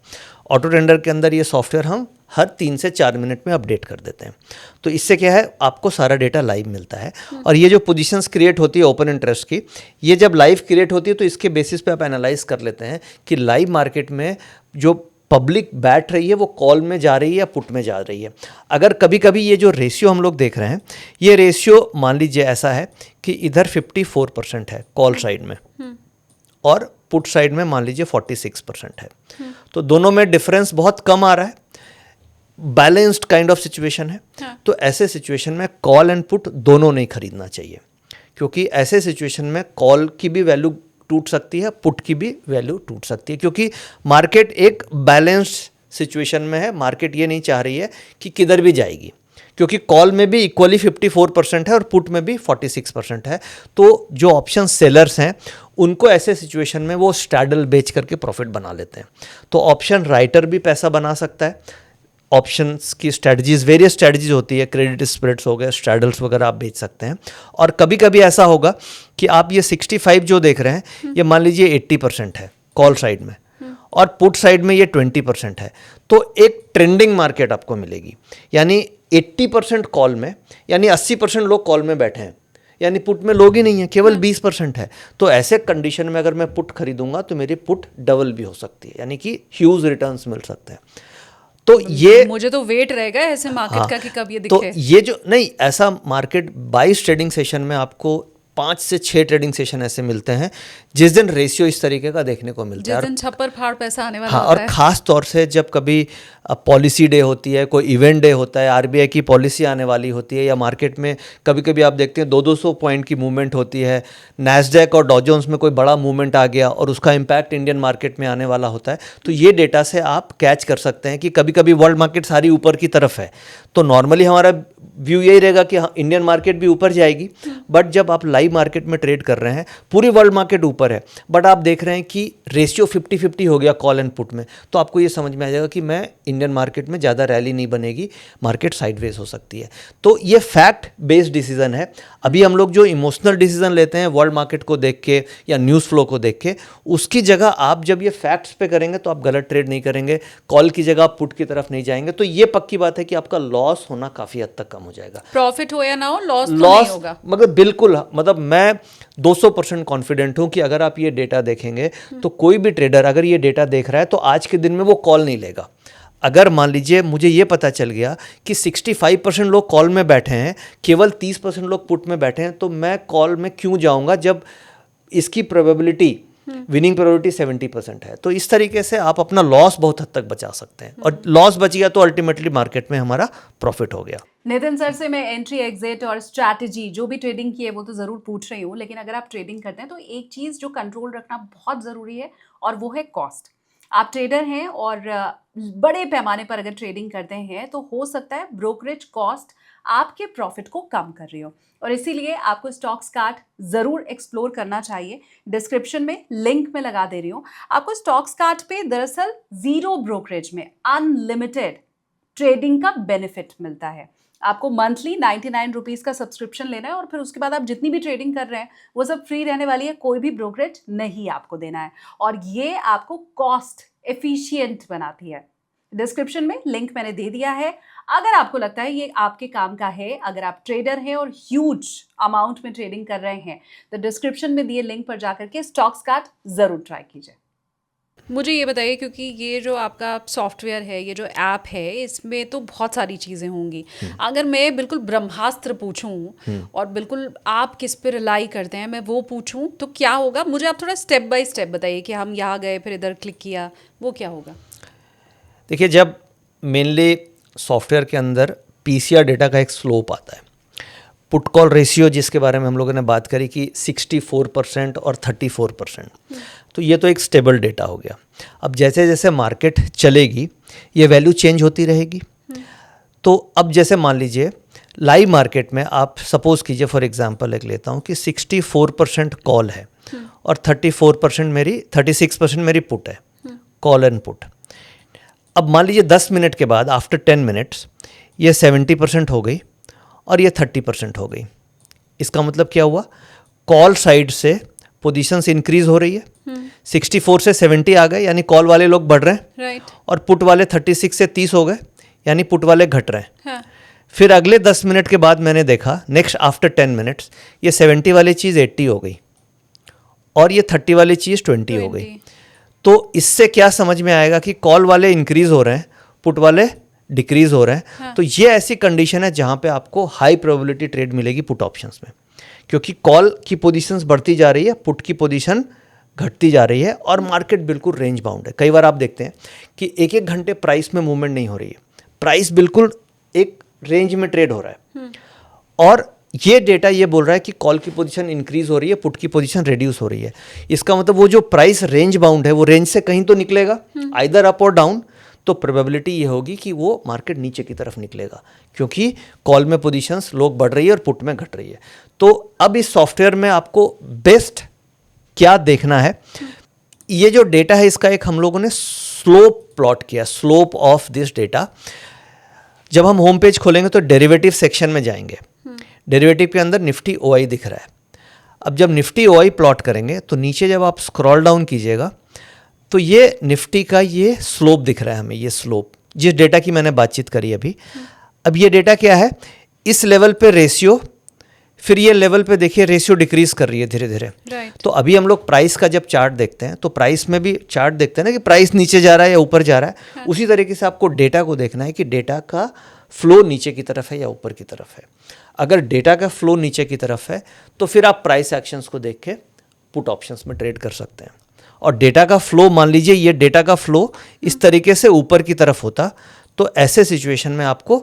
ऑटो ट्रेडर के अंदर ये सॉफ्टवेयर हम हर 3 से 4 मिनट में अपडेट कर देते हैं। तो इससे क्या है, आपको सारा डेटा लाइव मिलता है। और ये जो पोजीशंस क्रिएट होती है ओपन इंटरेस्ट की, ये जब लाइव क्रिएट होती है तो इसके बेसिस पे आप एनालाइज कर लेते हैं कि लाइव मार्केट में जो पब्लिक बैठ रही है वो कॉल में जा रही है या पुट में जा रही है। अगर कभी कभी ये जो रेशियो हम लोग देख रहे हैं, ये रेशियो मान लीजिए ऐसा है कि इधर 54% है कॉल साइड में और पुट साइड में मान लीजिए 46% है, तो दोनों में डिफरेंस बहुत कम आ रहा है, बैलेंस्ड काइंड ऑफ सिचुएशन है। तो ऐसे सिचुएशन में कॉल एंड पुट दोनों नहीं खरीदना चाहिए, क्योंकि ऐसे सिचुएशन में कॉल की भी वैल्यू टूट सकती है, पुट की भी वैल्यू टूट सकती है, क्योंकि मार्केट एक बैलेंस्ड सिचुएशन में है। मार्केट ये नहीं चाह रही है कि किधर भी जाएगी, क्योंकि कॉल में भी इक्वली 54% है और पुट में भी 46% है। तो जो ऑप्शन सेलर्स हैं उनको ऐसे सिचुएशन में वो स्ट्रैडल बेच करके प्रॉफिट बना लेते हैं। तो ऑप्शन राइटर भी पैसा बना सकता है। ऑप्शंस की स्ट्रैटेजीज, वेरियस स्ट्रैटेजीज होती है, क्रेडिट स्प्रेड्स हो गए, स्ट्रैडल्स वगैरह आप बेच सकते हैं। और कभी कभी ऐसा होगा कि आप ये 65 जो देख रहे हैं ये मान लीजिए 80% है कॉल साइड में और पुट साइड में ये 20% है, तो एक ट्रेंडिंग मार्केट आपको मिलेगी। यानी 80% कॉल में, यानी 80% लोग कॉल में बैठे हैं, यानी पुट में लोग ही नहीं है, केवल 20% है। तो ऐसे कंडीशन में अगर मैं पुट खरीदूंगा तो मेरी पुट डबल भी हो सकती है, यानी कि ह्यूज रिटर्न्स मिल सकते हैं। तो ये मुझे तो वेट रहेगा ऐसे मार्केट का कि कब ये तो दिखे। ये जो नहीं, ऐसा मार्केट 22 ट्रेडिंग सेशन में आपको 5 से 6 ट्रेडिंग सेशन ऐसे मिलते हैं जिस दिन रेशियो इस तरीके का देखने को मिलता है, जिस दिन छप्पर फाड़ पैसा आने वाला हाँ, होता और है। ख़ास तौर से जब कभी पॉलिसी डे होती है, कोई इवेंट डे होता है, आरबीआई की पॉलिसी आने वाली होती है, या मार्केट में कभी कभी आप देखते हैं 200-200 पॉइंट की मूवमेंट होती है, नैस्डैक और डॉ जोन्स में कोई बड़ा मूवमेंट आ गया और उसका इम्पैक्ट इंडियन मार्केट में आने वाला होता है। तो ये डेटा से आप कैच कर सकते हैं कि कभी कभी वर्ल्ड मार्केट सारी ऊपर की तरफ है, तो नॉर्मली हमारा व्यू यही रहेगा कि हाँ, इंडियन मार्केट भी ऊपर जाएगी। बट जब आप लाइव मार्केट में ट्रेड कर रहे हैं, पूरी वर्ल्ड मार्केट ऊपर है, बट आप देख रहे हैं कि रेशियो 50-50 हो गया कॉल एंड पुट में, तो आपको ये समझ में आ जाएगा कि मैं इंडियन मार्केट में ज़्यादा रैली नहीं बनेगी, मार्केट साइडवेज हो सकती है। तो ये फैक्ट बेस्ड डिसीजन है। अभी हम लोग जो इमोशनल डिसीजन लेते हैं वर्ल्ड मार्केट को देख के या न्यूज़ फ्लो को देख के, उसकी जगह आप जब ये फैक्ट्स पे करेंगे तो आप गलत ट्रेड नहीं करेंगे, कॉल की जगह आप पुट की तरफ नहीं जाएंगे। तो ये पक्की बात है कि आपका लॉस होना काफ़ी हद तक कम हो जाएगा। प्रॉफिट हो या ना हो, लॉस तो नहीं होगा। मतलब बिल्कुल, मतलब मैं 200% कॉन्फिडेंट हूं कि अगर आप ये डेटा देखेंगे तो कोई भी ट्रेडर अगर ये डेटा देख रहा है तो आज के दिन में वो कॉल नहीं लेगा। अगर मान लीजिए मुझे ये पता चल गया कि 65% लोग कॉल में बैठे हैं, केवल 30% लोग पुट में बैठे हैं, तो मैं कॉल में क्यों जाऊंगा जब इसकी प्रोबेबिलिटी, विनिंग प्रोबेबिलिटी 70% है। तो इस तरीके से आप अपना लॉस बहुत हद तक बचा सकते हैं, और लॉस बच गया तो अल्टीमेटली मार्केट में हमारा प्रॉफिट हो गया। नितिन सर से मैं एंट्री एग्जिट और स्ट्रैटेजी जो भी ट्रेडिंग की है वो तो ज़रूर पूछ रही हूँ, लेकिन अगर आप ट्रेडिंग करते हैं तो एक चीज़ जो कंट्रोल रखना बहुत ज़रूरी है और वो है कॉस्ट। आप ट्रेडर हैं और बड़े पैमाने पर अगर ट्रेडिंग करते हैं तो हो सकता है ब्रोकरेज कॉस्ट आपके प्रॉफिट को कम कर रही हो, और इसीलिए आपको स्टॉक्स कार्ट ज़रूर एक्सप्लोर करना चाहिए। डिस्क्रिप्शन में लिंक में लगा दे रही हूँ। आपको स्टॉक्स कार्ट पे दरअसल ज़ीरो ब्रोकरेज में अनलिमिटेड ट्रेडिंग का बेनिफिट मिलता है। आपको मंथली 99 रुपीज़ का सब्सक्रिप्शन लेना है और फिर उसके बाद आप जितनी भी ट्रेडिंग कर रहे हैं वो सब फ्री रहने वाली है, कोई भी ब्रोकरेज नहीं आपको देना है, और ये आपको कॉस्ट एफिशिएंट बनाती है। डिस्क्रिप्शन में लिंक मैंने दे दिया है। अगर आपको लगता है ये आपके काम का है, अगर आप ट्रेडर हैं और ह्यूज अमाउंट में ट्रेडिंग कर रहे हैं, तो डिस्क्रिप्शन में दिए लिंक पर जाकर के स्टॉक्स कार्ट ज़रूर ट्राई कीजिए। मुझे ये बताइए, क्योंकि ये जो आपका सॉफ्टवेयर है, ये जो ऐप है, इसमें तो बहुत सारी चीज़ें होंगी। अगर मैं बिल्कुल ब्रह्मास्त्र पूछूं और बिल्कुल आप किस पे रिलाई करते हैं मैं वो पूछूं तो क्या होगा? मुझे आप थोड़ा स्टेप बाय स्टेप बताइए कि हम यहाँ गए फिर इधर क्लिक किया, वो क्या होगा? देखिए, जब मेनली सॉफ्टवेयर के अंदर पीसीआर डेटा का एक स्लोप आता है, पुट कॉल रेशियो जिसके बारे में हम लोगों ने बात करी कि 64% और 34%, तो ये तो एक स्टेबल डेटा हो गया। अब जैसे जैसे मार्केट चलेगी ये वैल्यू चेंज होती रहेगी। तो अब जैसे मान लीजिए लाइव मार्केट में आप सपोज कीजिए, फॉर एग्जांपल एक लेता हूँ कि 64% कॉल है और 36% मेरी पुट है, कॉल एंड पुट। अब मान लीजिए 10 मिनट के बाद आफ्टर 10 मिनट्स ये 70% हो गई और ये 30% हो गई। इसका मतलब क्या हुआ? कॉल साइड से पोजीशंस इंक्रीज हो रही है, 64 से 70 आ गए यानी कॉल वाले लोग बढ़ रहे हैं, राइट। और पुट वाले 36 से 30 हो गए यानी पुट वाले घट रहे हैं। हाँ। फिर अगले 10 मिनट के बाद मैंने देखा, नेक्स्ट आफ्टर 10 मिनट्स ये 70 वाली चीज़ 80 हो गई और ये 30 वाली चीज़ 20 हो गई। तो इससे क्या समझ में आएगा कि कॉल वाले इंक्रीज हो रहे हैं, पुट वाले डिक्रीज हो रहे हैं। हाँ। तो ये ऐसी कंडीशन है जहाँ पे आपको हाई प्रोबेबिलिटी ट्रेड मिलेगी पुट ऑप्शंस में, क्योंकि कॉल की पोजीशंस बढ़ती जा रही है, पुट की पोजीशन घटती जा रही है और मार्केट बिल्कुल रेंज बाउंड है। कई बार आप देखते हैं कि एक एक घंटे प्राइस में मूवमेंट नहीं हो रही है, प्राइस बिल्कुल एक रेंज में ट्रेड हो रहा है और ये डेटा ये बोल रहा है कि कॉल की पोजीशन इंक्रीज हो रही है, पुट की पोजीशन रिड्यूस हो रही है। इसका मतलब वो जो प्राइस रेंज बाउंड है वो रेंज से कहीं तो निकलेगा, आइदर अप और डाउन। तो प्रोबेबिलिटी ये होगी कि वो मार्केट नीचे की तरफ निकलेगा, क्योंकि कॉल में पोजीशंस लोग बढ़ रही है और पुट में घट रही है। तो अब इस सॉफ्टवेयर में आपको बेस्ट क्या देखना है, ये जो डेटा है इसका एक हम लोगों ने स्लोप प्लॉट किया, स्लोप ऑफ दिस डेटा। जब हम होम पेज खोलेंगे तो डेरिवेटिव सेक्शन में जाएंगे, डेरिवेटिव के अंदर निफ्टी ओआई दिख रहा है। अब जब निफ्टी ओआई प्लॉट करेंगे तो नीचे जब आप स्क्रॉल डाउन कीजिएगा तो ये निफ्टी का ये स्लोप दिख रहा है हमें, ये स्लोप जिस डेटा की मैंने बातचीत करी अभी। अब ये डेटा क्या है, इस लेवल पे रेशियो, फिर ये लेवल पे देखिए रेशियो डिक्रीज कर रही है धीरे धीरे। तो अभी हम लोग प्राइस का जब चार्ट देखते हैं तो प्राइस में भी चार्ट देखते हैं ना कि प्राइस नीचे जा रहा है या ऊपर जा रहा है। उसी तरीके से आपको डेटा को देखना है कि डेटा का फ्लो नीचे की तरफ है या ऊपर की तरफ है। अगर डेटा का फ्लो नीचे की तरफ है तो फिर आप प्राइस एक्शंस को देख के पुट ऑप्शंस में ट्रेड कर सकते हैं। और डेटा का फ्लो, मान लीजिए ये डेटा का फ्लो इस तरीके से ऊपर की तरफ होता तो ऐसे सिचुएशन में आपको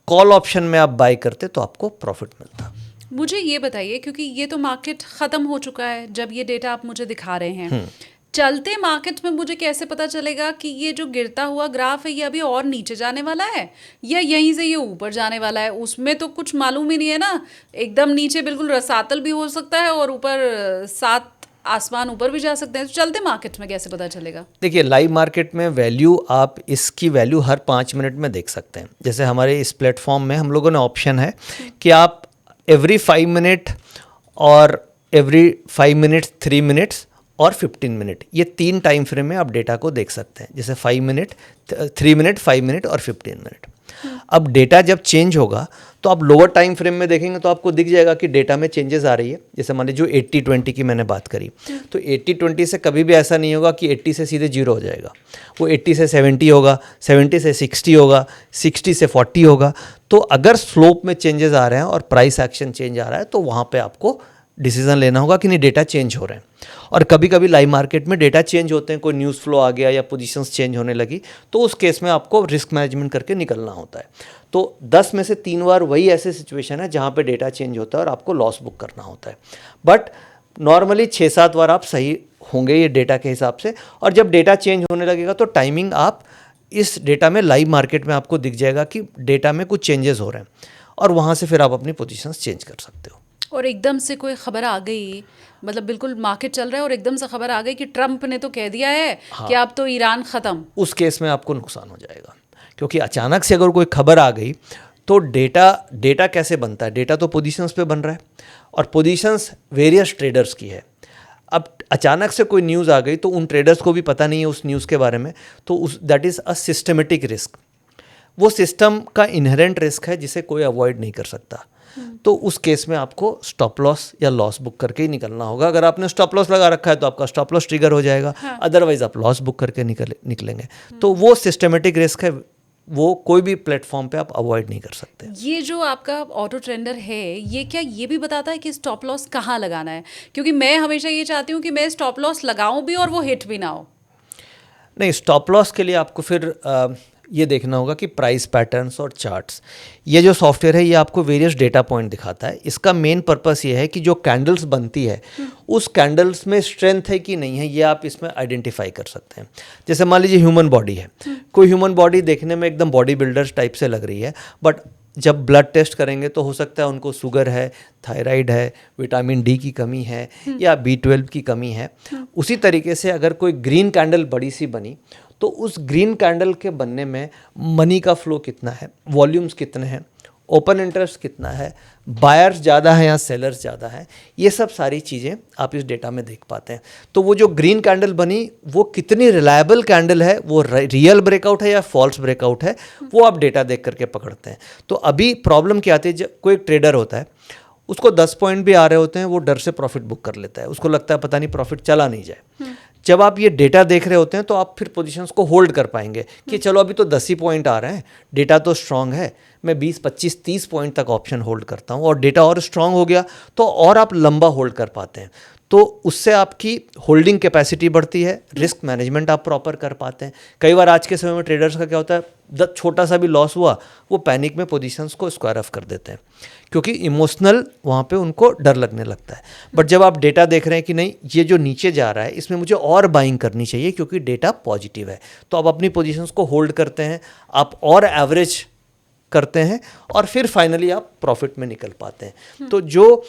कॉल ऑप्शन में आप बाय करते तो आपको प्रॉफिट मिलता। मुझे ये बताइए, क्योंकि ये तो मार्केट ख़त्म हो चुका है जब ये डेटा आप मुझे दिखा रहे हैं, चलते मार्केट में मुझे कैसे पता चलेगा कि ये जो गिरता हुआ ग्राफ है ये अभी और नीचे जाने वाला है या यहीं से ये ऊपर जाने वाला है? उसमें तो कुछ मालूम ही नहीं है ना, एकदम नीचे बिल्कुल रसातल भी हो सकता है और ऊपर सात आसमान ऊपर भी जा सकते हैं। तो चलते मार्केट में कैसे पता चलेगा? देखिए, लाइव मार्केट में वैल्यू, आप इसकी वैल्यू हर 5 मिनट में देख सकते हैं। जैसे हमारे इस प्लेटफॉर्म में हम लोगों ने ऑप्शन है कि आप एवरी 5 मिनट और एवरी 5 मिनट्स, 3 मिनट्स और 15 मिनट, ये 3 टाइम फ्रेम में आप डेटा को देख सकते हैं। जैसे 5 मिनट, 3 मिनट, 5 मिनट और 15 मिनट। अब डेटा जब चेंज होगा तो आप लोअर टाइम फ्रेम में देखेंगे तो आपको दिख जाएगा कि डेटा में चेंजेस आ रही है। जैसे मान लीजिए जो 80-20 की मैंने बात करी, तो 80-20 से कभी भी ऐसा नहीं होगा कि 80 से सीधे 0 हो जाएगा। वो 80 से 70 होगा, 70 से 60 होगा, 60 से 40 होगा। तो अगर स्लोप में चेंजेस आ रहे हैं और प्राइस एक्शन चेंज आ रहा है तो वहाँ पे आपको डिसीजन लेना होगा कि नहीं डेटा चेंज हो रहे हैं। और कभी कभी लाइव मार्केट में डेटा चेंज होते हैं, कोई न्यूज़ फ्लो आ गया या पोजीशंस चेंज होने लगी, तो उस केस में आपको रिस्क मैनेजमेंट करके निकलना होता है। तो 10 में से 3 बार वही ऐसे सिचुएशन है जहाँ पे डेटा चेंज होता है और आपको लॉस बुक करना होता है। बट नॉर्मली 6-7 बार आप सही होंगे ये डेटा के हिसाब से। और जब डेटा चेंज होने लगेगा तो टाइमिंग आप इस डेटा में, लाइव मार्केट में आपको दिख जाएगा कि डेटा में कुछ चेंजेस हो रहे हैं और वहाँ से फिर आप अपनी पोजीशंस चेंज कर सकते हो। और एकदम से कोई खबर आ गई, मतलब बिल्कुल मार्केट चल रहा है और एकदम से खबर आ गई कि ट्रम्प ने तो कह दिया है कि अब तो ईरान ख़त्म, उस केस में आपको नुकसान हो जाएगा। क्योंकि अचानक से अगर कोई खबर आ गई तो डेटा कैसे बनता है? डेटा तो पोजीशंस पे बन रहा है और पोजीशंस वेरियस ट्रेडर्स की है। अब अचानक से कोई न्यूज़ आ गई तो उन ट्रेडर्स को भी पता नहीं है उस न्यूज़ के बारे में, तो that is a systematic risk. वो सिस्टम का इनहेरेंट रिस्क है जिसे कोई अवॉइड नहीं कर सकता। तो उस केस में आपको स्टॉप लॉस या लॉस बुक करके ही निकलना होगा। अगर आपने स्टॉप लॉस लगा रखा है तो आपका स्टॉप लॉस ट्रिगर हो जाएगा, अदरवाइज आप लॉस बुक करके निकलेंगे। तो वो सिस्टमेटिक रिस्क है, वो कोई भी प्लेटफॉर्म पे आप अवॉइड नहीं कर सकते। ये जो आपका ऑटो ट्रेंडर है, ये क्या ये भी बताता है कि स्टॉप लॉस कहाँ लगाना है? क्योंकि मैं हमेशा ये चाहती हूँ कि मैं स्टॉप लॉस लगाऊं भी और वो हिट भी ना हो। नहीं, स्टॉप लॉस के लिए आपको फिर ये देखना होगा कि प्राइस पैटर्न्स और चार्ट्स, ये जो सॉफ्टवेयर है ये आपको वेरियस डेटा पॉइंट दिखाता है। इसका मेन पर्पस ये है कि जो कैंडल्स बनती है उस कैंडल्स में स्ट्रेंथ है कि नहीं है, ये आप इसमें आइडेंटिफाई कर सकते हैं। जैसे मान लीजिए ह्यूमन बॉडी है, कोई ह्यूमन बॉडी देखने में एकदम बॉडी बिल्डर्स टाइप से लग रही है, बट जब ब्लड टेस्ट करेंगे तो हो सकता है उनको शुगर है, थायराइड है, विटामिन डी की कमी है या B12 की कमी है। उसी तरीके से अगर कोई ग्रीन कैंडल बड़ी सी बनी तो उस ग्रीन कैंडल के बनने में मनी का फ्लो कितना है, वॉल्यूम्स कितने हैं, ओपन इंटरेस्ट कितना है, बायर्स ज़्यादा है या सेलर्स ज़्यादा है, ये सब सारी चीज़ें आप इस डेटा में देख पाते हैं। तो वो जो ग्रीन कैंडल बनी वो कितनी रिलायबल कैंडल है, वो रियल ब्रेकआउट है या फॉल्स ब्रेकआउट है, वो आप डेटा देख करके पकड़ते हैं। तो अभी प्रॉब्लम क्या आती है, जब कोई ट्रेडर होता है उसको 10 पॉइंट भी आ रहे होते हैं, वो डर से प्रॉफिट बुक कर लेता है, उसको लगता है पता नहीं प्रॉफिट चला नहीं जाए। जब आप ये डेटा देख रहे होते हैं तो आप फिर पोजीशंस को होल्ड कर पाएंगे कि चलो अभी तो 10 ही पॉइंट आ रहे हैं, डेटा तो स्ट्रांग है, मैं 20, 25, 30 पॉइंट तक ऑप्शन होल्ड करता हूँ और डेटा और स्ट्रांग हो गया तो और आप लंबा होल्ड कर पाते हैं, तो उससे आपकी होल्डिंग कैपेसिटी बढ़ती है, रिस्क मैनेजमेंट आप प्रॉपर कर पाते हैं। कई बार आज के समय में ट्रेडर्स का क्या होता है, छोटा सा भी लॉस हुआ वो पैनिक में पोजीशंस को स्क्वायर ऑफ कर देते हैं क्योंकि इमोशनल वहाँ पे उनको डर लगने लगता है। बट जब आप डेटा देख रहे हैं कि नहीं ये जो नीचे जा रहा है इसमें मुझे और बाइंग करनी चाहिए क्योंकि डेटा पॉजिटिव है, तो आप अपनी पोजीशंस को होल्ड करते हैं, आप और एवरेज करते हैं और फिर फाइनली आप प्रॉफिट में निकल पाते हैं। तो जो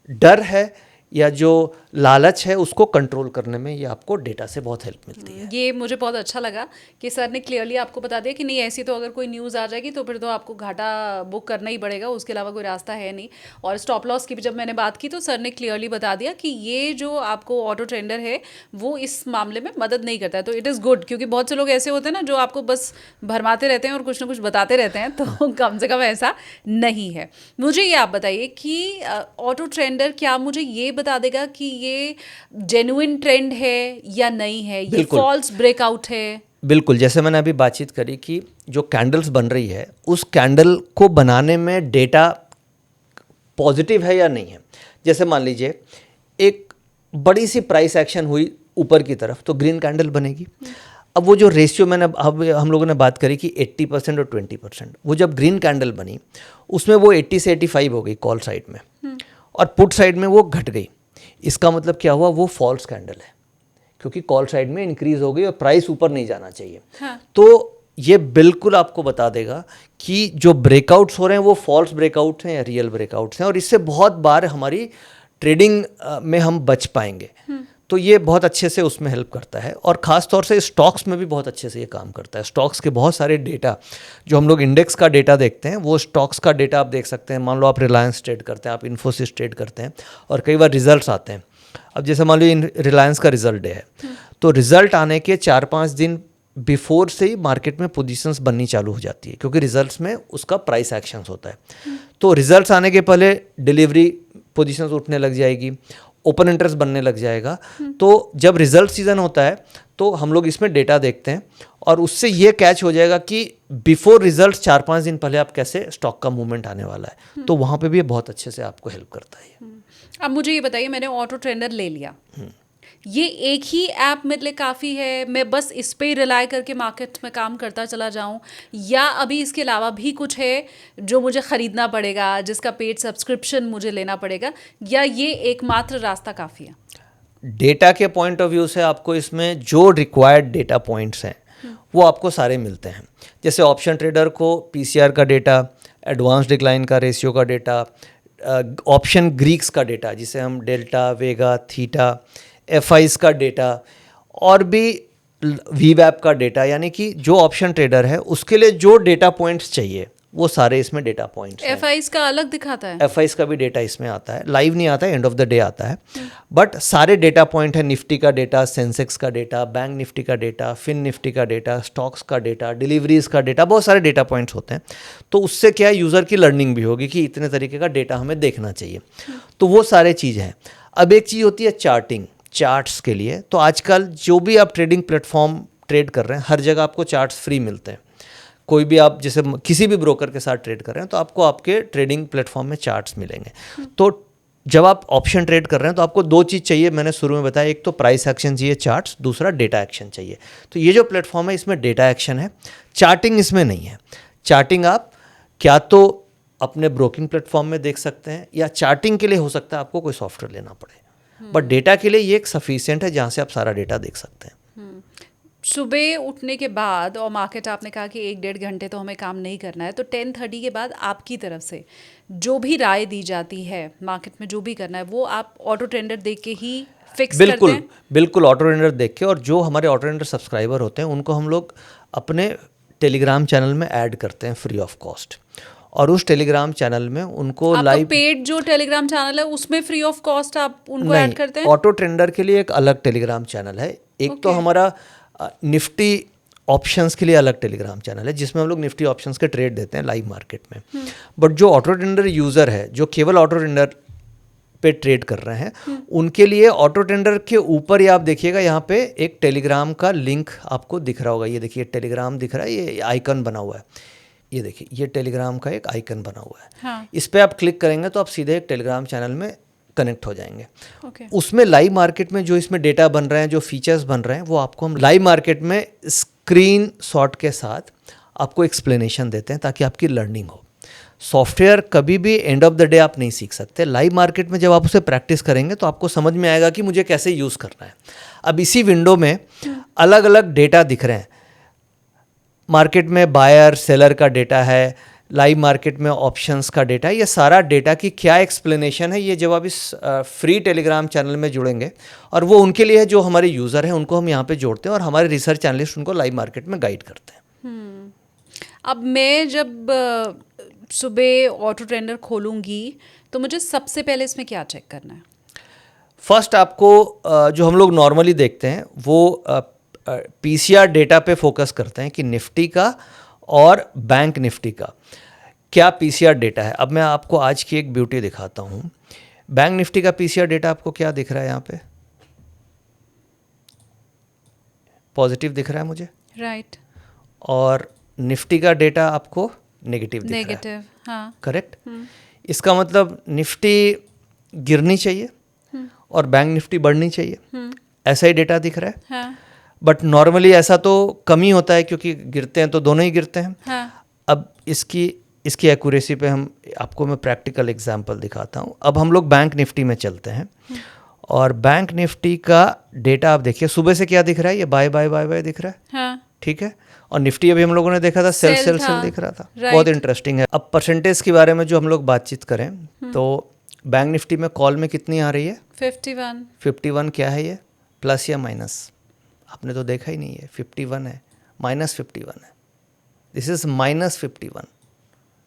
डर है या जो लालच है उसको कंट्रोल करने में ये आपको डेटा से बहुत हेल्प मिलती है। ये मुझे बहुत अच्छा लगा कि सर ने क्लियरली आपको बता दिया कि नहीं ऐसी तो अगर कोई न्यूज़ आ जाएगी तो फिर तो आपको घाटा बुक करना ही पड़ेगा, उसके अलावा कोई रास्ता है नहीं। और स्टॉप लॉस की भी जब मैंने बात की तो सर ने क्लियरली बता दिया कि ये जो आपको ऑटो ट्रेंडर है वो इस मामले में मदद नहीं करता है। तो इट इज़ गुड, क्योंकि बहुत से लोग ऐसे होते हैं ना जो आपको बस भरमाते रहते हैं और कुछ ना कुछ बताते रहते हैं, तो कम से कम ऐसा नहीं है। मुझे ये आप बताइए कि ऑटो ट्रेंडर क्या मुझे ये बता देगा कि ये जेन्युइन ट्रेंड है या नहीं है, ये बिल्कुल। फॉल्स ब्रेकआउट है? बिल्कुल, जैसे मैंने अभी बातचीत करी कि जो कैंडल्स बन रही है उस कैंडल को बनाने में डेटा पॉजिटिव है या नहीं है। जैसे मान लीजिए एक बड़ी सी प्राइस एक्शन हुई ऊपर की तरफ तो ग्रीन कैंडल बनेगी। अब वो जो रेशियो मैंने अब हम लोगों ने बात करी कि 80% और 20%, वो जब ग्रीन कैंडल बनी उसमें वो 80 से 85 हो गई कॉल साइड में और पुट साइड में वो घट गई। इसका मतलब क्या हुआ, वो फॉल्स कैंडल है क्योंकि कॉल साइड में इंक्रीज हो गई और प्राइस ऊपर नहीं जाना चाहिए। हाँ। तो ये बिल्कुल आपको बता देगा कि जो ब्रेकआउट्स हो रहे हैं वो फॉल्स ब्रेकआउट हैं या रियल ब्रेकआउट्स हैं, और इससे बहुत बार हमारी ट्रेडिंग में हम बच पाएंगे। तो ये बहुत अच्छे से उसमें हेल्प करता है और ख़ास तौर से स्टॉक्स में भी बहुत अच्छे से ये काम करता है। स्टॉक्स के बहुत सारे डेटा जो हम लोग इंडेक्स का डेटा देखते हैं वो स्टॉक्स का डेटा आप देख सकते हैं। मान लो आप रिलायंस ट्रेड करते हैं, आप इन्फोसिस ट्रेड करते हैं और कई बार रिजल्ट्स आते हैं। अब जैसे मान लो रिलायंस का रिजल्ट डे है तो रिजल्ट आने के 4-5 दिन बिफोर से ही मार्केट में पोजीशंस बननी चालू हो जाती है क्योंकि रिजल्ट्स में उसका प्राइस एक्शंस होता है। तो रिजल्ट्स आने के पहले डिलीवरी पोजीशंस उठने लग जाएगी, ओपन इंटरेस्ट बनने लग जाएगा। तो जब रिजल्ट सीजन होता है तो हम लोग इसमें डेटा देखते हैं और उससे ये कैच हो जाएगा कि बिफोर रिजल्ट 4-5 दिन पहले आप कैसे स्टॉक का मूवमेंट आने वाला है। तो वहाँ पे भी ये बहुत अच्छे से आपको हेल्प करता है। अब मुझे ये बताइए, मैंने ऑटो ट्रेंडर ले लिया, ये एक ही ऐप मेरे लिए काफ़ी है, मैं बस इस पे ही रिलाई करके मार्केट में काम करता चला जाऊं, या अभी इसके अलावा भी कुछ है जो मुझे ख़रीदना पड़ेगा, जिसका पेड सब्सक्रिप्शन मुझे लेना पड़ेगा, या ये एकमात्र रास्ता काफ़ी है? डेटा के पॉइंट ऑफ व्यू से आपको इसमें जो रिक्वायर्ड डेटा पॉइंट्स हैं वो आपको सारे मिलते हैं। जैसे ऑप्शन ट्रेडर को पीसीआर का डेटा, एडवांस डिक्लाइन का रेशियो का डेटा, ऑप्शन ग्रीक्स का डेटा जिसे हम डेल्टा, वेगा, थीटा, एफआईज का डेटा और भी वीवैप का डेटा, यानी कि जो ऑप्शन ट्रेडर है उसके लिए जो डेटा पॉइंट्स चाहिए वो सारे इसमें डेटा पॉइंट्स हैं। एफआईज का अलग दिखाता है? एफआईज का भी डेटा इसमें आता है, लाइव नहीं आता है, एंड ऑफ द डे आता है, बट सारे डेटा पॉइंट है। निफ्टी का डेटा, सेंसेक्स का डेटा, बैंक निफ्टी का डेटा, फिन निफ्टी का डेटा, स्टॉक्स का डेटा, डिलीवरीज का डेटा, बहुत सारे डेटा पॉइंट्स होते हैं। तो उससे क्या है, यूज़र की लर्निंग भी होगी कि इतने तरीके का डेटा हमें देखना चाहिए। तो वो सारे चीज़ हैं। अब एक चीज़ होती है चार्टिंग, चार्ट्स के लिए। तो आजकल जो भी आप ट्रेडिंग प्लेटफॉर्म ट्रेड कर रहे हैं हर जगह आपको चार्ट्स फ्री मिलते हैं। कोई भी आप जैसे किसी भी ब्रोकर के साथ ट्रेड कर रहे हैं तो आपको आपके ट्रेडिंग प्लेटफॉर्म में चार्ट्स मिलेंगे। तो जब आप ऑप्शन ट्रेड कर रहे हैं तो आपको दो चीज़ चाहिए, मैंने शुरू में बताया, एक तो प्राइस एक्शन चाहिए चार्ट्स, दूसरा डेटा एक्शन चाहिए। तो ये जो प्लेटफॉर्म है इसमें डेटा एक्शन है, चार्टिंग इसमें नहीं है। चार्टिंग आप क्या तो अपने ब्रोकिंग प्लेटफॉर्म में देख सकते हैं, या चार्टिंग के लिए हो सकता है आपको कोई सॉफ्टवेयर लेना पड़े, बट डेटा के लिए ये एक सफिशिएंट है जहाँ से आप सारा डेटा देख सकते हैं। सुबह उठने के बाद, और मार्केट आपने कहा कि 1-1.5 घंटे तो हमें काम नहीं करना है, तो 10:30 के बाद आपकी तरफ से जो भी राय दी जाती है मार्केट में, जो भी करना है, वो आप ऑटो ट्रेंडर देख के ही फिक्स करते हैं? बिल्कुल ऑटो ट्रेंडर देख के। और जो हमारे ऑटो ट्रेंडर सब्सक्राइबर होते हैं उनको हम लोग अपने टेलीग्राम चैनल में ऐड करते हैं फ्री ऑफ कॉस्ट, और उस टेलीग्राम चैनल में उनको लाइव, पेड जो टेलीग्राम चैनल है उसमें फ्री ऑफ कॉस्ट आप उनको ऐड करते हैं? ऑटो ट्रेंडर के लिए एक अलग टेलीग्राम चैनल है। एक तो हमारा निफ्टी ऑप्शंस के लिए अलग टेलीग्राम चैनल है जिसमें हम लोग निफ्टी ऑप्शंस के ट्रेड देते हैं लाइव मार्केट में। बट जो ऑटो ट्रेंडर यूज़र है, जो केवल ऑटो ट्रेंडर पे ट्रेड कर रहे हैं, उनके लिए ऑटो ट्रेंडर के ऊपर ही आप देखिएगा यहाँ पे एक टेलीग्राम का लिंक आपको दिख रहा होगा। ये देखिए टेलीग्राम दिख रहा है, ये आइकन बना हुआ है। ये देखिए, ये टेलीग्राम का एक आइकन बना हुआ है। हाँ, इस पर आप क्लिक करेंगे तो आप सीधे एक टेलीग्राम चैनल में कनेक्ट हो जाएंगे। ओके, उसमें लाइव मार्केट में जो इसमें डेटा बन रहे हैं, जो फीचर्स बन रहे हैं, वो आपको हम लाइव मार्केट में स्क्रीन शॉट के साथ आपको एक्सप्लेनेशन देते हैं ताकि आपकी लर्निंग हो। सॉफ्टवेयर कभी भी एंड ऑफ द डे आप नहीं सीख सकते। लाइव मार्केट में जब आप उसे प्रैक्टिस करेंगे तो आपको समझ में आएगा कि मुझे कैसे यूज़ करना है। अब इसी विंडो में अलग अलग डेटा दिख रहे हैं। मार्केट में बायर सेलर का डेटा है, लाइव मार्केट में ऑप्शंस का डेटा है। ये सारा डेटा की क्या एक्सप्लेनेशन है, ये जब आप इस फ्री टेलीग्राम चैनल में जुड़ेंगे, और वो उनके लिए है जो हमारे यूज़र हैं, उनको हम यहाँ पे जोड़ते हैं और हमारे रिसर्च एनालिस्ट उनको लाइव मार्केट में गाइड करते हैं। अब मैं जब सुबह ऑटो ट्रेडर खोलूंगी तो मुझे सबसे पहले इसमें क्या चेक करना है? फर्स्ट आपको जो हम लोग नॉर्मली देखते हैं वो पीसीआर डेटा पे फोकस करते हैं कि निफ्टी का और बैंक निफ्टी का क्या पीसीआर डेटा है। अब मैं आपको आज की एक ब्यूटी दिखाता हूँ। बैंक निफ्टी का पीसीआर डेटा आपको क्या दिख रहा है? यहाँ पे पॉजिटिव दिख रहा है मुझे, राइट, और निफ्टी का डेटा आपको नेगेटिव दिख रहा है। नेगेटिव, हाँ, करेक्ट। इसका मतलब निफ्टी गिरनी चाहिए और बैंक निफ्टी बढ़नी चाहिए, ऐसा ही डेटा दिख रहा है। हाँ, बट नॉर्मली ऐसा तो कम ही होता है क्योंकि गिरते हैं तो दोनों ही गिरते हैं। हाँ, अब इसकी एक्यूरेसी पे हम आपको मैं प्रैक्टिकल एग्जांपल दिखाता हूँ। अब हम लोग बैंक निफ्टी में चलते हैं और बैंक निफ्टी का डेटा आप देखिए, सुबह से क्या दिख रहा है? ये बाय बाय बाय बाय दिख रहा है, हाँ, ठीक है। और निफ्टी अभी हम लोगों ने देखा था सेल सेल सेल था, सेल दिख रहा था, राइट। बहुत इंटरेस्टिंग है। अब परसेंटेज के बारे में जो हम लोग बातचीत करें तो बैंक निफ्टी में कॉल में कितनी आ रही है? 51, 51। क्या है ये, प्लस या माइनस? आपने तो देखा ही नहीं है। 51 है, -51 है। This is -51।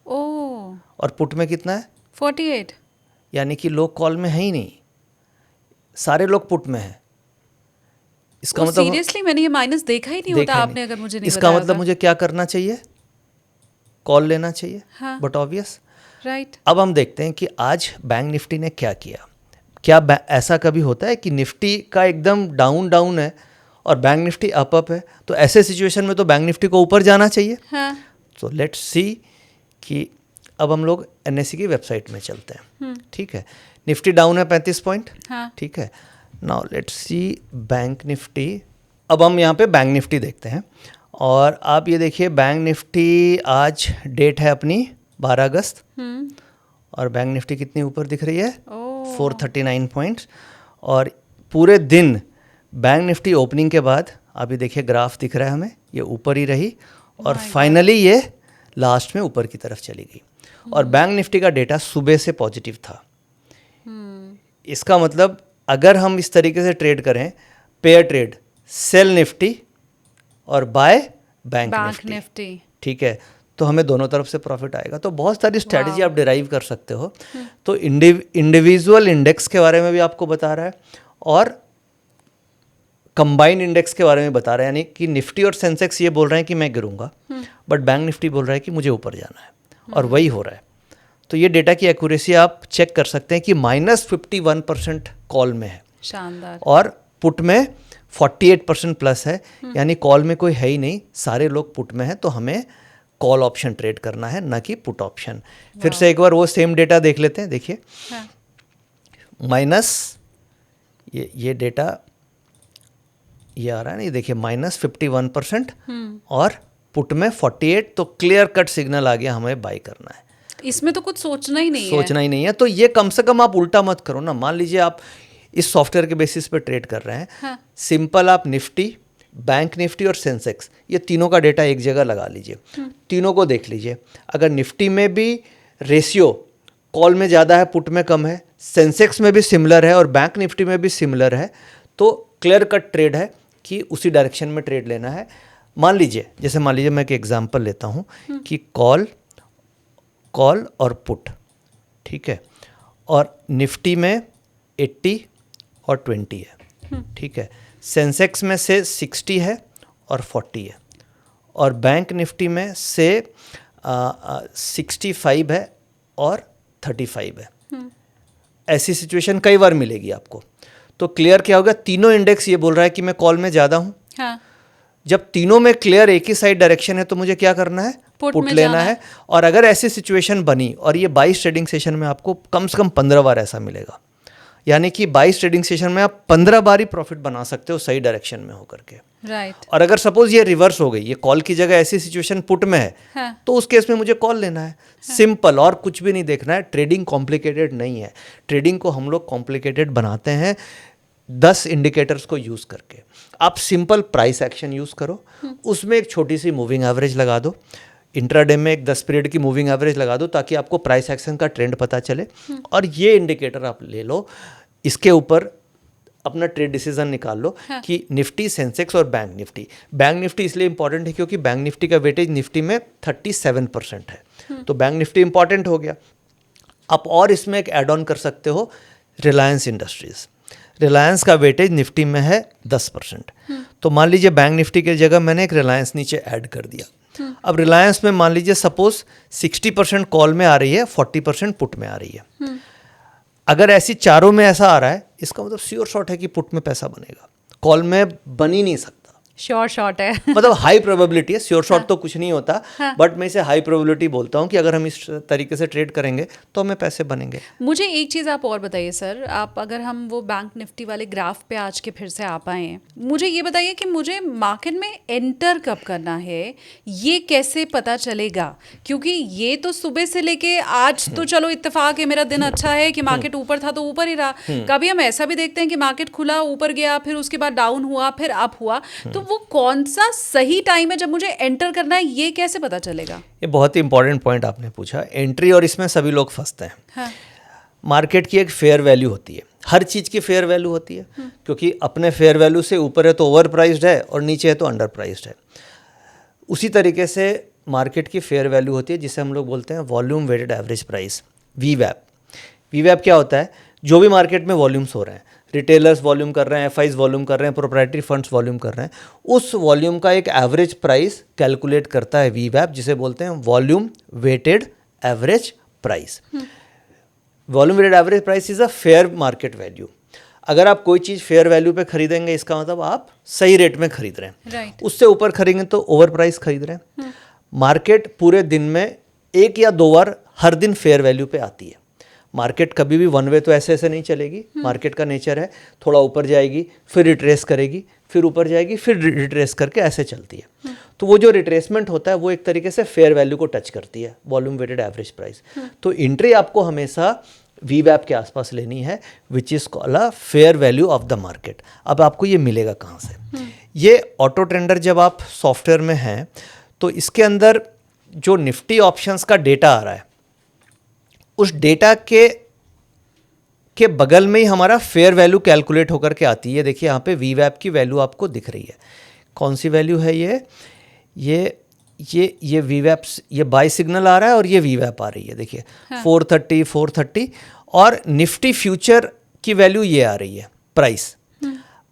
ओह, और पुट में कितना है? 48, यानी कि लोग कॉल में है ही नहीं, सारे लोग पुट में है। इसका मतलब सीरियसली मैंने ये माइनस देखा ही नहीं होता, देखा ही आपने नहीं। अगर मुझे नहीं इसका बताया मतलब होता। मुझे क्या करना चाहिए? कॉल लेना चाहिए, हाँ, बट ऑब्वियस। राइट, अब हम देखते हैं कि आज बैंक निफ्टी ने क्या किया। क्या ऐसा कभी होता है कि निफ्टी का एकदम डाउन डाउन है और बैंक निफ्टी अप अप है? तो ऐसे सिचुएशन में तो बैंक निफ्टी को ऊपर जाना चाहिए। हाँ, तो लेट्स सी कि अब हम लोग एनएससी की वेबसाइट में चलते हैं, ठीक है। निफ्टी डाउन है 35 पॉइंट, हाँ, ठीक है। Now let's see bank Nifty. अब हम यहाँ पे बैंक निफ्टी देखते हैं और आप ये देखिए, बैंक निफ्टी आज डेट है अपनी 12 अगस्त और बैंक निफ्टी कितनी ऊपर दिख रही है? ओह, 439 पॉइंट्स। और पूरे दिन बैंक निफ्टी ओपनिंग के बाद अभी देखिए ग्राफ दिख रहा है हमें, ये ऊपर ही रही और फाइनली ये लास्ट में ऊपर की तरफ चली गई। और बैंक निफ्टी का डेटा सुबह से पॉजिटिव था। इसका मतलब अगर हम इस तरीके से ट्रेड करें, पेयर ट्रेड, सेल निफ्टी और बाय बैंक निफ्टी, ठीक है, तो हमें दोनों तरफ से प्रॉफिट आएगा। तो बहुत सारी स्ट्रैटेजी आप डिराइव कर सकते हो। तो इंडिविजुअल इंडेक्स के बारे में भी आपको बता रहा है और कंबाइंड इंडेक्स के बारे में बता रहा है, यानी कि निफ्टी और सेंसेक्स ये बोल रहे हैं कि मैं गिरूंगा, बट बैंक निफ्टी बोल रहा है कि मुझे ऊपर जाना है, और वही हो रहा है। तो ये डेटा की एक्यूरेसी आप चेक कर सकते हैं कि -51% कॉल में है शानदार, और पुट में 48% प्लस है, यानी कॉल में कोई है ही नहीं, सारे लोग पुट में है। तो हमें कॉल ऑप्शन ट्रेड करना है, ना कि पुट ऑप्शन। फिर से एक बार वो सेम डेटा देख लेते हैं। देखिए, हाँ, माइनस ये डेटा ये आ रहा है ना, ये देखिए -51% और पुट में 48। तो क्लियर कट सिग्नल आ गया, हमें बाई करना है। इसमें तो कुछ सोचना ही नहीं है। सोचना ही नहीं है। तो ये कम से कम आप उल्टा मत करो ना। मान लीजिए आप इस सॉफ्टवेयर के बेसिस पे ट्रेड कर रहे हैं, हाँ, सिंपल आप निफ्टी, बैंक निफ्टी और सेंसेक्स, ये तीनों का डेटा एक जगह लगा लीजिए, तीनों को देख लीजिए। अगर निफ्टी में भी रेशियो कॉल में ज़्यादा है, पुट में कम है, सेंसेक्स में भी सिमिलर है और बैंक निफ्टी में भी सिमिलर है, तो क्लियर कट ट्रेड है कि उसी डायरेक्शन में ट्रेड लेना है। मान लीजिए मैं एक एग्जांपल लेता हूँ कि कॉल और पुट, ठीक है, और निफ्टी में 80 और 20 है, ठीक है, सेंसेक्स में से 60 है और 40 है, और बैंक निफ्टी में से 65 है और 35 है। ऐसी सिचुएशन कई बार मिलेगी आपको। तो क्लियर क्या होगा, तीनों इंडेक्स ये बोल रहा है कि मैं कॉल में ज़्यादा हूँ। हाँ, जब तीनों में क्लियर एक ही साइड डायरेक्शन है तो मुझे क्या करना है, पुट पुट में लेना जाना है। और अगर ऐसी सिचुएशन बनी और ये 22 ट्रेडिंग सेशन में आपको कम से कम 15 बार ऐसा मिलेगा, यानी कि 22 ट्रेडिंग सेशन में आप 15 बार ही प्रॉफिट बना सकते हो सही डायरेक्शन में होकर के। राइट। और अगर सपोज ये रिवर्स हो गई, ये कॉल की जगह ऐसी सिचुएशन पुट में है, हाँ। तो उस केस में मुझे कॉल लेना है। सिंपल, और कुछ भी नहीं देखना है। ट्रेडिंग कॉम्प्लिकेटेड नहीं है। ट्रेडिंग को हम लोग कॉम्प्लिकेटेड बनाते हैं 10 इंडिकेटर्स को यूज़ करके। आप सिंपल प्राइस एक्शन यूज़ करो, उसमें एक छोटी सी मूविंग एवरेज लगा दो, इंट्राडे में एक 10 पीरियड की मूविंग एवरेज लगा दो, ताकि आपको प्राइस एक्शन का ट्रेंड पता चले। और ये इंडिकेटर आप ले लो, इसके ऊपर अपना ट्रेड डिसीजन निकाल लो। हाँ। कि निफ्टी, सेंसेक्स और बैंक निफ्टी। बैंक निफ्टी इसलिए इंपॉर्टेंट है क्योंकि बैंक निफ्टी का वेटेज निफ्टी में 37% है, तो बैंक निफ्टी इंपॉर्टेंट हो गया। आप और इसमें एक ऐड ऑन कर सकते हो रिलायंस इंडस्ट्रीज। रिलायंस का वेटेज निफ्टी में है 10%, तो मान लीजिए बैंक निफ्टी की जगह मैंने एक रिलायंस नीचे ऐड कर दिया। अब रिलायंस में मान लीजिए सपोज 60% कॉल में आ रही है, 40% पुट में आ रही है। अगर ऐसी चारों में ऐसा आ रहा है, इसका मतलब श्योर शॉट है कि पुट में पैसा बनेगा, कॉल में बन ही नहीं सकता। श्योर शॉट है मतलब हाई प्रोबेबिलिटी है, श्योर शॉट हाँ। तो कुछ नहीं होता। हाँ। बट मैं इसे हाई प्रोबेबिलिटी बोलता हूँ कि अगर हम इस तरीके से ट्रेड करेंगे तो हमें पैसे बनेंगे। मुझे एक चीज़ आप और बताइए सर, आप अगर हम वो बैंक निफ्टी वाले ग्राफ पे आज के फिर से आ पाए हैं, मुझे ये बताइए कि मुझे मार्केट में एंटर कब करना है, ये कैसे पता चलेगा? क्योंकि ये तो सुबह से लेके आज तो चलो इत्तेफाक है, मेरा दिन अच्छा है कि मार्केट ऊपर था तो ऊपर ही रहा। कभी हम ऐसा भी देखते हैं कि मार्केट खुला, ऊपर गया, फिर उसके बाद डाउन हुआ, फिर अप हुआ। तो वो कौन सा सही टाइम है जब मुझे एंटर करना है, ये कैसे पता चलेगा? ये बहुत ही इंपॉर्टेंट पॉइंट आपने पूछा, एंट्री, और इसमें सभी लोग फंसते हैं। हाँ। मार्केट की एक फेयर वैल्यू होती है, हर चीज़ की फेयर वैल्यू होती है, क्योंकि अपने फेयर वैल्यू से ऊपर है तो ओवर प्राइस्ड है और नीचे है तो अंडर प्राइस्ड है। उसी तरीके से मार्केट की फेयर वैल्यू होती है, जिसे हम लोग बोलते हैं वॉल्यूम वेटेड एवरेज प्राइस, वीवैप। वीवैप क्या होता है? जो भी मार्केट में वॉल्यूम्स हो रहे हैं, रिटेलर्स वॉल्यूम कर रहे हैं, एफआईज वॉल्यूम कर रहे हैं, प्रोप्राइटरी फंड्स वॉल्यूम कर रहे हैं, उस वॉल्यूम का एक एवरेज प्राइस कैलकुलेट करता है वीवैप, जिसे बोलते हैं volume weighted average price. Volume weighted average price is a fair market value. अगर आप कोई चीज़ फेयर वैल्यू पे खरीदेंगे, इसका मतलब आप सही रेट में खरीद रहे हैं। राइट। उससे ऊपर खरीदेंगे तो ओवर प्राइस खरीद रहे हैं। मार्केट पूरे दिन में एक या दो बार हर दिन फेयर वैल्यू पे आती है। मार्केट कभी भी वन वे तो ऐसे नहीं चलेगी। मार्केट का नेचर है, थोड़ा ऊपर जाएगी, फिर रिट्रेस करेगी, फिर ऊपर जाएगी, फिर रिट्रेस करके ऐसे चलती है। तो वो जो रिट्रेसमेंट होता है वो एक तरीके से फेयर वैल्यू को टच करती है, वॉल्यूम वेटेड एवरेज प्राइस। तो एंट्री आपको हमेशा वीवैप के आसपास लेनी है, which is called a fair value of the market. अब आपको ये मिलेगा कहाँ से? ये ऑटो ट्रेंडर जब आप सॉफ्टवेयर में हैं तो इसके अंदर जो निफ्टी ऑप्शंस का डेटा आ रहा है, उस डेटा के बगल में ही हमारा फेयर वैल्यू कैलकुलेट होकर के आती है। देखिए यहाँ पे वीवैप की वैल्यू आपको दिख रही है। कौन सी वैल्यू है ये वीवैप, ये बाय सिग्नल आ रहा है और ये वीवैप आ रही है। देखिए हाँ। 430 और निफ्टी फ्यूचर की वैल्यू ये आ रही है प्राइस।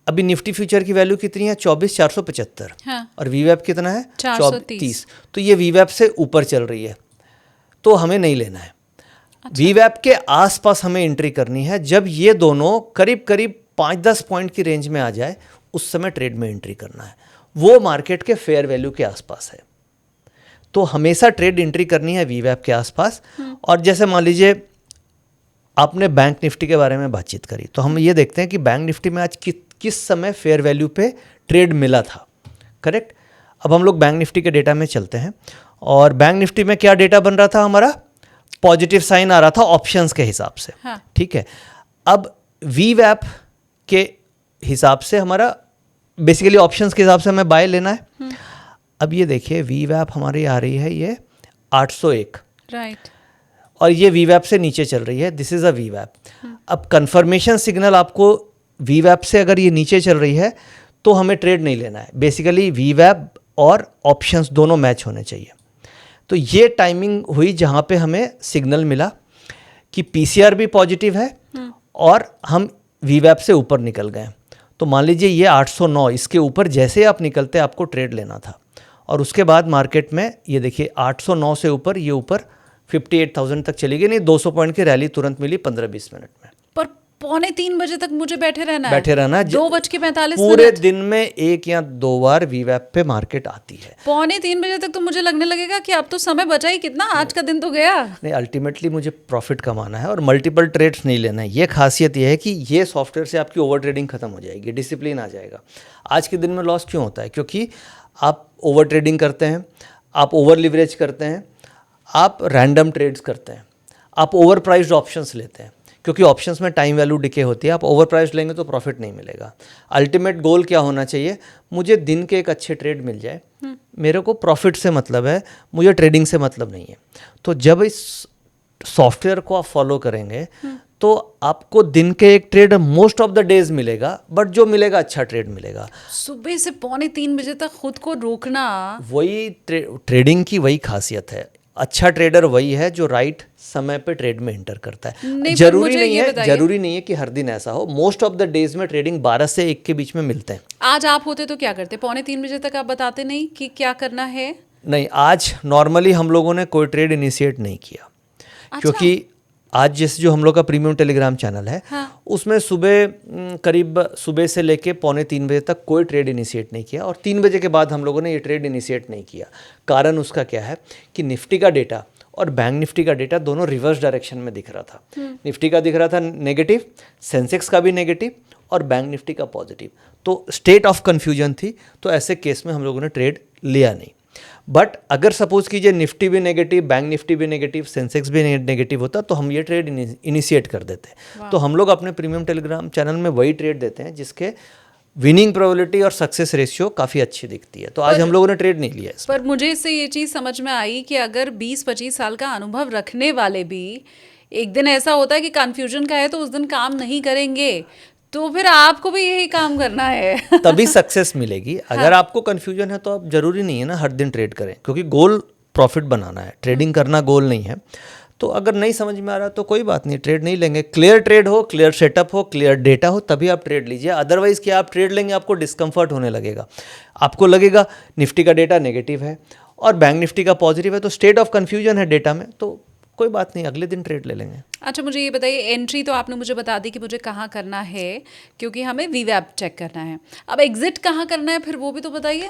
अभी निफ्टी फ्यूचर की वैल्यू कितनी है? 24,475। हाँ। और वीवैप कितना है? 430। तो ये वीवैप से ऊपर चल रही है, तो हमें नहीं लेना है। अच्छा। वीवैप के आसपास हमें एंट्री करनी है। जब ये दोनों करीब करीब 5-10 पॉइंट की रेंज में आ जाए, उस समय ट्रेड में एंट्री करना है। वो मार्केट के फेयर वैल्यू के आसपास है, तो हमेशा ट्रेड एंट्री करनी है वीवैप के आसपास। और जैसे मान लीजिए आपने बैंक निफ्टी के बारे में बातचीत करी, तो हम ये देखते हैं कि बैंक निफ्टी में आज किस समय फेयर वैल्यू पे ट्रेड मिला था। करेक्ट। अब हम लोग बैंक निफ्टी के डेटा में चलते हैं, और बैंक निफ्टी में क्या डेटा बन रहा था? हमारा पॉजिटिव साइन आ रहा था ऑप्शंस के हिसाब से। हाँ। ठीक है। अब वीवैप के हिसाब से हमारा बेसिकली ऑप्शंस के हिसाब से हमें बाय लेना है। अब ये देखिए वीवैप हमारी आ रही है ये 801। राइट। और ये वीवैप से नीचे चल रही है, दिस इज अ वीवैप। अब कंफर्मेशन सिग्नल आपको वीवैप से अगर ये नीचे चल रही है तो हमें ट्रेड नहीं लेना है। बेसिकली वीवैप और ऑप्शंस दोनों मैच होने चाहिए। तो ये टाइमिंग हुई जहाँ पे हमें सिग्नल मिला कि पीसीआर भी पॉजिटिव है और हम वीवैप से ऊपर निकल गए। तो मान लीजिए ये 809, इसके ऊपर जैसे आप निकलते आपको ट्रेड लेना था। और उसके बाद मार्केट में ये देखिए 809 से ऊपर ये ऊपर 58,000 तक चली गई। नहीं, 200 पॉइंट की रैली तुरंत मिली 15-20 मिनट में। पर 3:15 बजे तक मुझे बैठे रहना है। 2:45 पूरे दिन में एक या दो बार वीवैप पे मार्केट आती है। 2:45 बजे तक तो मुझे लगने लगेगा कि अब तो समय बचा ही कितना, आज का दिन तो गया। नहीं, अल्टीमेटली मुझे प्रॉफिट कमाना है और मल्टीपल ट्रेड्स नहीं लेना है। ये खासियत ये है कि ये सॉफ्टवेयर से आपकी ओवर ट्रेडिंग खत्म हो जाएगी, डिसिप्लिन आ जाएगा। आज के दिन में लॉस क्यों होता है? क्योंकि आप ओवर ट्रेडिंग करते हैं, आप ओवर लिवरेज करते हैं, आप रैंडम ट्रेड्स करते हैं, आप ओवर प्राइस्ड ऑप्शंस लेते हैं, क्योंकि ऑप्शंस में टाइम वैल्यू डिके होती है। आप ओवर प्राइस लेंगे तो प्रॉफिट नहीं मिलेगा। अल्टीमेट गोल क्या होना चाहिए? मुझे दिन के एक अच्छे ट्रेड मिल जाए, मेरे को प्रॉफिट से मतलब है, मुझे ट्रेडिंग से मतलब नहीं है। तो जब इस सॉफ्टवेयर को आप फॉलो करेंगे तो आपको दिन के एक trade most of the days मिलेगा, बट जो मिलेगा अच्छा ट्रेड मिलेगा। सुबह से 2:45 बजे तक खुद को रोकना, वही ट्रेडिंग की वही खासियत है। अच्छा ट्रेडर वही है जो राइट समय पे ट्रेड में एंटर करता है। जरूरी नहीं है कि हर दिन ऐसा हो। मोस्ट ऑफ द डेज में ट्रेडिंग 12 से 1 के बीच में मिलते हैं। आज आप होते तो क्या करते? 2:45 बजे तक आप बताते नहीं कि क्या करना है? नहीं, आज नॉर्मली हम लोगों ने कोई ट्रेड इनिशिएट नहीं किया। अच्छा? क्योंकि आज जैसे जो हम लोग का प्रीमियम टेलीग्राम चैनल है, हाँ। उसमें करीब सुबह से लेके 2:45 बजे तक कोई ट्रेड इनिशिएट नहीं किया, और 3 बजे के बाद हम लोगों ने ये ट्रेड इनिशिएट नहीं किया। कारण उसका क्या है कि निफ्टी का डेटा और बैंक निफ्टी का डेटा दोनों रिवर्स डायरेक्शन में दिख रहा था। निफ्टी का दिख रहा था नेगेटिव, सेंसेक्स का भी नेगेटिव और बैंक निफ्टी का पॉजिटिव। तो स्टेट ऑफ कन्फ्यूजन थी। तो ऐसे केस में हम लोगों ने ट्रेड लिया नहीं। बट अगर सपोज कीजिए निफ्टी भी नेगेटिव, बैंक निफ्टी भी नेगेटिव, सेंसेक्स भी नेगेटिव होता, तो हम ये ट्रेड इनिशिएट कर देते। तो हम लोग अपने प्रीमियम टेलीग्राम चैनल में वही ट्रेड देते हैं जिसके विनिंग प्रोबेबिलिटी और सक्सेस रेशियो काफ़ी अच्छी दिखती है। तो आज हम लोगों ने ट्रेड नहीं लिया इसमें। पर मुझे इससे ये चीज़ समझ में आई कि अगर 20-25 साल का अनुभव रखने वाले भी एक दिन ऐसा होता है कि कन्फ्यूजन का है तो उस दिन काम नहीं करेंगे, तो फिर आपको भी यही काम करना है। तभी सक्सेस मिलेगी। अगर आपको कन्फ्यूजन है तो आप जरूरी नहीं है ना हर दिन ट्रेड करें, क्योंकि गोल प्रॉफिट बनाना है, ट्रेडिंग करना गोल नहीं है। तो अगर नहीं समझ में आ रहा तो कोई बात नहीं, ट्रेड नहीं लेंगे। क्लियर ट्रेड हो, क्लियर सेटअप हो, क्लियर डेटा हो, तभी आप ट्रेड लीजिए। अदरवाइज क्या आप ट्रेड लेंगे आपको डिस्कम्फर्ट होने लगेगा। आपको लगेगा निफ्टी का डेटा नेगेटिव है और बैंक निफ्टी का पॉजिटिव है, तो स्टेट ऑफ कन्फ्यूजन है डेटा में, तो कोई बात नहीं, अगले दिन ट्रेड ले लेंगे। अच्छा, मुझे ये बताइए, एंट्री तो आपने मुझे बता दी कि मुझे कहाँ करना है, क्योंकि हमें वीवैप चेक करना है। अब एग्जिट कहाँ करना है फिर वो भी तो बताइए।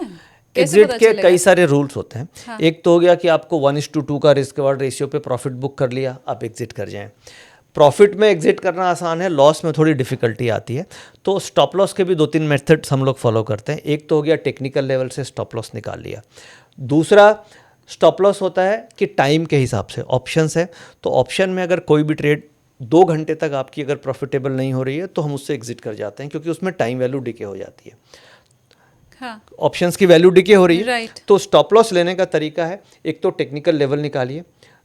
एग्जिट के कई सारे रूल्स होते हैं। हाँ। एक तो हो गया कि आपको 1:2 का रिस्क रिवार्ड रेशियो पे प्रॉफिट बुक कर लिया, आप एग्जिट कर जाएं। प्रॉफिट में एग्जिट करना आसान है, लॉस में थोड़ी डिफिकल्टी आती है। तो स्टॉप लॉस के भी 2-3 मेथड्स हम लोग फॉलो करते हैं। एक तो हो गया टेक्निकल लेवल से स्टॉप लॉस निकाल लिया। दूसरा स्टॉप लॉस होता है कि टाइम के हिसाब से ऑप्शंस है, तो ऑप्शन में अगर कोई भी ट्रेड 2 घंटे तक आपकी अगर प्रॉफिटेबल नहीं हो रही है तो हम उससे एग्जिट कर जाते हैं, क्योंकि उसमें टाइम वैल्यू डिके हो जाती है। हाँ। ऑप्शंस की वैल्यू डिके हो रही है, राइट। तो स्टॉप लॉस लेने का तरीका है, एक तो टेक्निकल लेवल निकालिए,